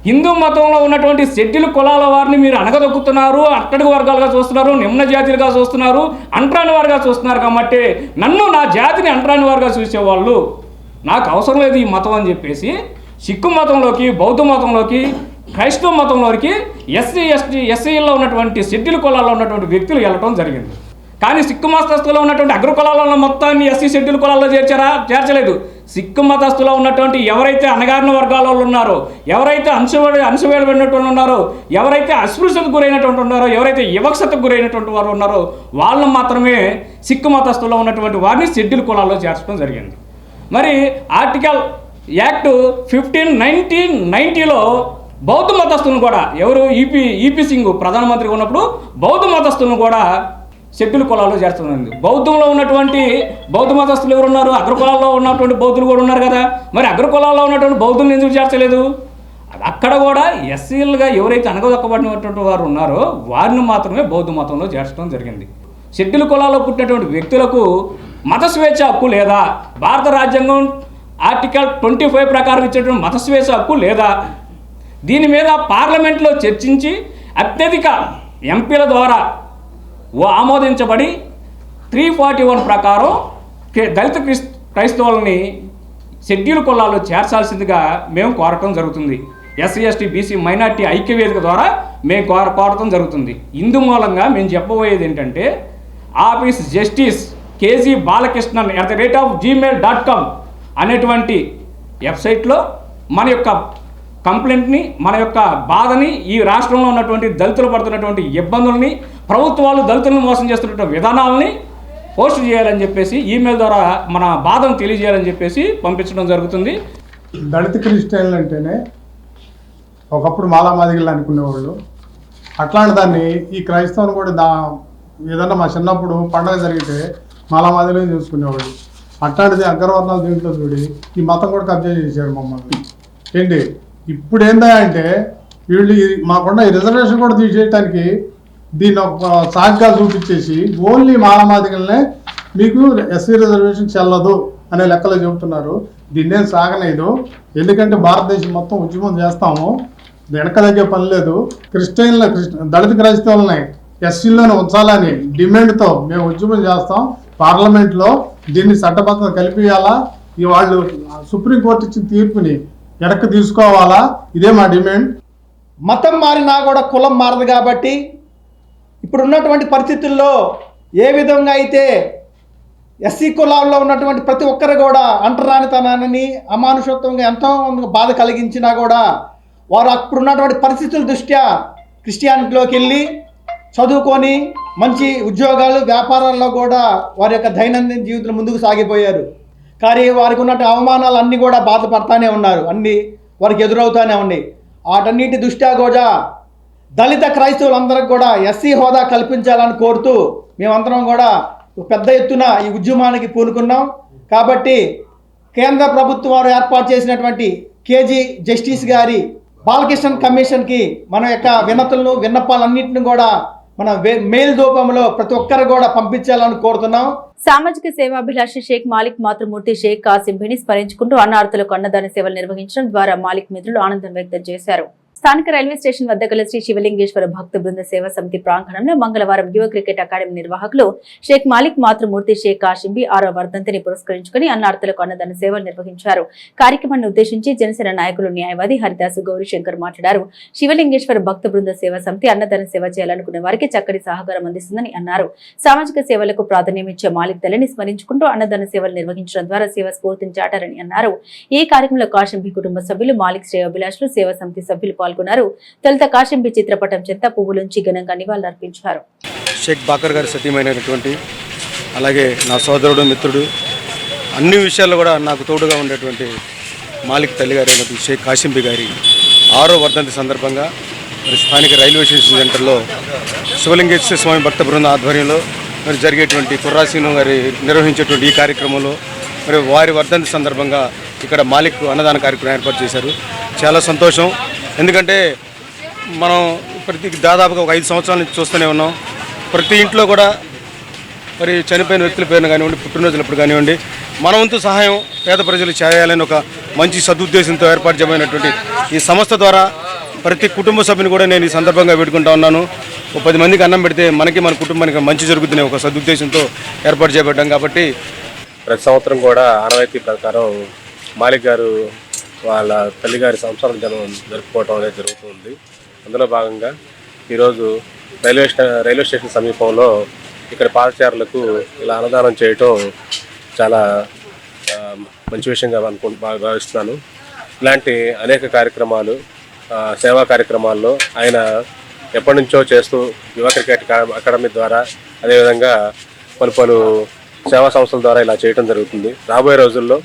హిందూ మతంలో ఉన్నటువంటి షెడ్యూల్ కులాల వారిని మీరు అణగదొక్కుతున్నారు, అట్టడుగు వర్గాలుగా చూస్తున్నారు, నిమ్న జాతులుగా చూస్తున్నారు, అంటరాని వారుగా చూస్తున్నారు. కాబట్టి నన్ను నా జాతిని అంటరాని వారుగా చూసేవాళ్ళు, నాకు అవసరం లేదు ఈ మతం అని చెప్పేసి సిక్కు మతంలోకి, బౌద్ధ మతంలోకి, క్రైస్తవ మతంలోకి ఎస్సీలో ఉన్నటువంటి షెడ్యూల్ కులాల్లో ఉన్నటువంటి వ్యక్తులు వెళ్ళటం జరిగింది. కానీ సిక్కు మతస్థులో ఉన్నటువంటి అగ్ర కులాలలో మొత్తాన్ని ఎస్సీ షెడ్యూల్ కులాల్లో చేర్చలేదు. సిక్కు మతస్థులో ఉన్నటువంటి ఎవరైతే అణగారిన వర్గాలలో ఉన్నారో, ఎవరైతే అణచివేయబడినటువంటి ఉన్నారో, ఎవరైతే అస్పృశ్యతకు గురైనటువంటి ఉన్నారో, ఎవరైతే వివక్షతకు గురైనటువంటి వారు ఉన్నారో వాళ్ళని మాత్రమే సిక్కు మతస్థులో ఉన్నటువంటి వారిని షెడ్యూల్ కులాల్లో చేర్చడం జరిగింది. మరి ఆర్టికల్ యాక్ట్ 15 1990లో బౌద్ధ మతస్థులను కూడా ఎవరు ఈపీ సింగ్ ప్రధానమంత్రిగా ఉన్నప్పుడు బౌద్ధ మతస్థులను కూడా షెడ్యూల్ కులాల్లో చేరుతుంది. బౌద్ధంలో ఉన్నటువంటి బౌద్ధ మతస్థులు ఎవరు ఉన్నారు? అగ్ర కులాల్లో ఉన్నటువంటి బౌద్ధులు కూడా ఉన్నారు కదా. మరి అగ్ర కులాల్లో ఉన్నటువంటి బౌద్ధులను ఎందుకు చేర్చలేదు? అక్కడ కూడా ఎస్సీలుగా ఎవరైతే అణగదొక్కబడినటువంటి వారు ఉన్నారో వారిని మాత్రమే బౌద్ధ మతంలో చేర్చడం జరిగింది. షెడ్యూల్ కులాల్లో పుట్టినటువంటి వ్యక్తులకు మత స్వేచ్ఛ హక్కు లేదా? భారత రాజ్యాంగం ఆర్టికల్ 25 ప్రకారం ఇచ్చేటువంటి మత స్వేచ్ఛ హక్కు లేదా? దీని మీద పార్లమెంట్లో చర్చించి అత్యధిక ఎంపీల ద్వారా ఆమోదించబడి 341 ప్రకారం దళిత క్రైస్తవులని షెడ్యూల్ కులాల్లో చేర్చాల్సిందిగా మేము కోరటం జరుగుతుంది. ఎస్సీ ఎస్టీ బీసీ మైనార్టీ ఐక్యవేదిక ద్వారా మేము కోరటం జరుగుతుంది. ఇందు మూలంగా మేము చెప్పబోయేది ఏంటంటే office justice KG Balakrishnan @gmail.com అనేటువంటి వెబ్సైట్లో మన యొక్క కంప్లైంట్ని, మన యొక్క బాధని, ఈ రాష్ట్రంలో ఉన్నటువంటి దళితులు పడుతున్నటువంటి ఇబ్బందుల్ని, ప్రభుత్వాలు దళితులను మోసం చేస్తున్నటువంటి విధానాలని పోస్ట్ చేయాలని చెప్పేసి ఈమెయిల్ ద్వారా మన బాధను తెలియజేయాలని చెప్పేసి పంపించడం జరుగుతుంది. దళిత క్రిస్టియన్లు అంటేనే ఒకప్పుడు మాలామాదిగలు అనుకునేవాళ్ళు. అట్లాంటి దాన్ని ఈ క్రైస్తవుని కూడా ఏదన్నా మా చిన్నప్పుడు పండగ జరిగితే మాలామాదిగలే చూసుకునేవాళ్ళు. అట్లాంటిది అగ్రవర్ణాలు దీంట్లో చూడి ఈ మతం కూడా కబ్జా చేశారు మమ్మల్ని. ఏంటి ఇప్పుడు ఏందా అంటే వీళ్ళు మాకున్న ఈ రిజర్వేషన్ కూడా తీసేయటానికి దీన్ని ఒక సాగ్గా చూపించేసి ఓన్లీ మాలమాదిగలనే మీకు ఎస్సీ రిజర్వేషన్ చెల్లదు అనే లెక్కలో చెబుతున్నారు. దీన్నేం సాగలేదు. ఎందుకంటే భారతదేశం మొత్తం ఉద్యమం చేస్తాము, వెనక దగ్గర పని లేదు. దళిత క్రైస్తవులని ఎస్సీలోనే ఉంచాలని డిమాండ్తో మేము ఉద్యమం చేస్తాం. పార్లమెంట్లో దీన్ని చట్టబద్ధత కల్పియాలా, వాళ్ళు సుప్రీంకోర్టు ఇచ్చిన తీర్పుని వెనక్కి తీసుకోవాలా, ఇదే మా డిమాండ్. మతం మారినా కూడా కులం మారదు. కాబట్టి ఇప్పుడు ఉన్నటువంటి పరిస్థితుల్లో ఏ విధంగా అయితే ఎస్సీ కులాల్లో ఉన్నటువంటి ప్రతి ఒక్కరు కూడా అంటరానితనాన్ని అమానుషత్వంగా ఎంతో బాధ కలిగించినా కూడా వారు అప్పుడు ఉన్నటువంటి పరిస్థితుల దృష్ట్యా క్రిస్టియానిటీలోకి వెళ్ళి చదువుకొని మంచి ఉద్యోగాలు, వ్యాపారాల్లో కూడా వారి యొక్క దైనందిన జీవితం ముందుకు సాగిపోయారు. కానీ వారికి ఉన్న అవమానాలు అన్నీ కూడా బాధపడతానే ఉన్నారు, అన్నీ వారికి ఎదురవుతానే ఉన్నాయి. వాటన్నిటి దృష్ట్యా కూడా దళిత క్రైస్తవులందరికీ కూడా ఎస్సీ హోదా కల్పించాలని కోరుతూ మేమందరం కూడా పెద్ద ఎత్తున ఈ ఉద్యమానికి పూనుకున్నాం. కాబట్టి కేంద్ర ప్రభుత్వం వారు ఏర్పాటు చేసినటువంటి కేజీ జస్టిస్ గారి బాలకృష్ణన్ కమిషన్కి మన యొక్క విన్నపాలన్నింటిని కూడా మన మెయిల్ రూపంలో ప్రతి ఒక్కరు కూడా పంపించాలని కోరుతున్నాం. సామాజిక సేవాభిలాషి షేక్ మాలిక్ మాతృమూర్తి షేక్ కాసింభిని స్మరించుకుంటూ అన్నార్థులకు అన్నదాన సేవలు నిర్వహించడం ద్వారా మాలిక్ మిత్రులు ఆనందం వ్యక్తం చేశారు. స్థానిక రైల్వే స్టేషన్ వద్ద గల శ్రీ శివలింగేశ్వర భక్త బృంద సేవా సమితి ప్రాంగణంలో మంగళవారం యువ క్రికెట్ అకాడమీ నిర్వాహకులు షేక్ మాలిక్ మాతృమూర్తి షేక్ కాసింబి 6వ వర్ధంతిని పురస్కరించుకుని అన్నార్థులకు అన్నదాన సేవలు నిర్వహించారు. కార్యక్రమాన్ని ఉద్దేశించి జనసేన నాయకులు న్యాయవాది హరిదాసు గౌరీశంకర్ మాట్లాడారు. శివలింగేశ్వర భక్త బృంద సేవా సమితి అన్నదాన సేవ చేయాలనుకునే వారికి చక్కటి సహకారం అందిస్తుందని అన్నారు. సామాజిక సేవలకు ప్రాధాన్యమిచ్చే మాలిక్ తల్లిని స్మరించుకుంటూ అన్నదాన సేవలు నిర్వహించడం ద్వారా సేవ స్ఫూర్తిని చాటారని అన్నారు. ఈ కార్యక్రమంలో కాసింబి కుటుంబ సభ్యులు, మాలిక్ శ్రేయోభిలాషులు, సేవా సమితి సభ్యులు పాల్గొన్నారు. తొలుత కాశింపి చిత్రపటం చెంత పువ్వులుంచి ఘనంగా నివాళులర్పించారు. షేక్ బాకర్ గారి సతీమైనటువంటి అలాగే నా సోదరుడు మిత్రుడు అన్ని విషయాల్లో కూడా నాకు తోడుగా ఉండేటువంటి మాలిక్ తల్లి గారు అయినటువంటి షేక్ కాశింపి గారి 6వ వర్ధంతి సందర్భంగా మరి స్థానిక రైల్వే స్టేషన్ సెంటర్లో శివలింగేశ్వర స్వామి భక్త బృంద ఆధ్వర్యంలో మరి జరిగేటువంటి కుర్రాసీను గారి నిర్వహించేటువంటి ఈ కార్యక్రమంలో మరి వారి వర్ధంతి సందర్భంగా ఇక్కడ మాలిక్ అన్నదాన కార్యక్రమం ఏర్పాటు చేశారు. చాలా సంతోషం. ఎందుకంటే మనం దాదాపుగా ఒక 5 సంవత్సరాల నుంచి చూస్తూనే ఉన్నాం. ప్రతి ఇంట్లో కూడా మరి చనిపోయిన వ్యక్తుల పేరును కానివ్వండి, పుట్టినరోజులప్పుడు కానివ్వండి, మన వంతు సహాయం పేద ప్రజలు చేయాలని ఒక మంచి సదుద్దేశంతో ఏర్పాటు చేయబడినటువంటి ఈ సంస్థ ద్వారా ప్రతి కుటుంబ సభ్యుని కూడా నేను ఈ సందర్భంగా వేడుకుంటా ఉన్నాను. 10 మందికి అన్నం పెడితే మనకి మన కుటుంబానికి మంచి జరుగుతున్న ఒక సదుద్దేశంతో ఏర్పాటు చేయబడ్డాం. కాబట్టి ప్రతి సంవత్సరం కూడా ఆనవాయితీ ప్రకారం మాలిక్ గారు వాళ్ళ తల్లిగారి సంవత్సరం జనం జరుపుకోవడం అనేది జరుగుతుంది. అందులో భాగంగా ఈరోజు రైల్వే స్టేషన్ సమీపంలో ఇక్కడ పాదచారులకు ఇలా అన్నదానం చేయటం చాలా మంచి విషయంగా భావిస్తున్నాను. ఇలాంటి అనేక కార్యక్రమాలు, సేవా కార్యక్రమాల్లో ఆయన ఎప్పటి నుంచో చేస్తూ యువ క్రికెట్ అకాడమీ ద్వారా అదేవిధంగా పలు సేవా సంస్థల ద్వారా ఇలా చేయడం జరుగుతుంది. రాబోయే రోజుల్లో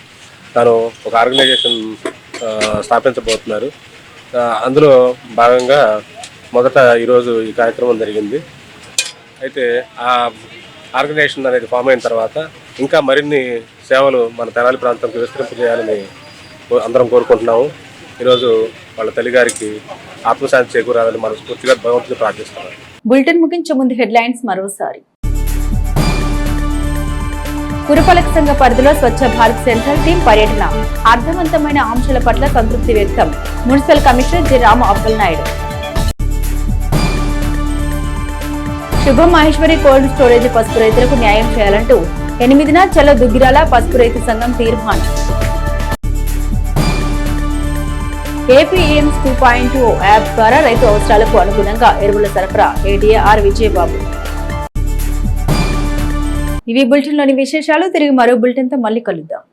తాను ఒక ఆర్గనైజేషన్ స్థాపించబోతున్నారు. అందులో భాగంగా మొదట ఈరోజు ఈ కార్యక్రమం జరిగింది. అయితే ఆ ఆర్గనైజేషన్ అనేది ఫామ్ అయిన తర్వాత ఇంకా మరిన్ని సేవలు మన తెనాలి ప్రాంతంకి విస్తరింపజేయాలని అందరం కోరుకుంటున్నాము. ఈరోజు వాళ్ళ తల్లిగారికి ఆత్మశాంతి చేకూరాలని మనస్ఫూర్తిగా భగవంతుని ప్రార్థిస్తున్నాను. బులెటిన్ ముగించే ముందు హెడ్లైన్స్ మరోసారి. పురపాలక సంఘ పరిధిలో స్వచ్ఛ భారత్ సెంట్రల్ టీం పర్యటన, అర్థవంతమైన ఆంక్షల పట్ల సంతృప్తి వ్యక్తం. Municipal commissioner G Rama Appal Naidu. శుభం మహేశ్వరి కోల్డ్ స్టోరేజ్ పసుపు రైతులకు న్యాయం చేయాలంటూ 8న చల్ల దుగ్గిరాల పసుపు రైతు సంఘం తీర్మానం. ఏపీ ఈఎమ్స్ 2.0 యాప్ ద్వారా రైతు అవసరాలకు అనుగుణంగా ఎరువుల సరఫరా. ఏడీఆర్ విజయబాబు. ఇవి బులెటిన్లోని విశేషాలు. తిరిగి మరో బులెటిన్తో మళ్ళీ కలుద్దాం.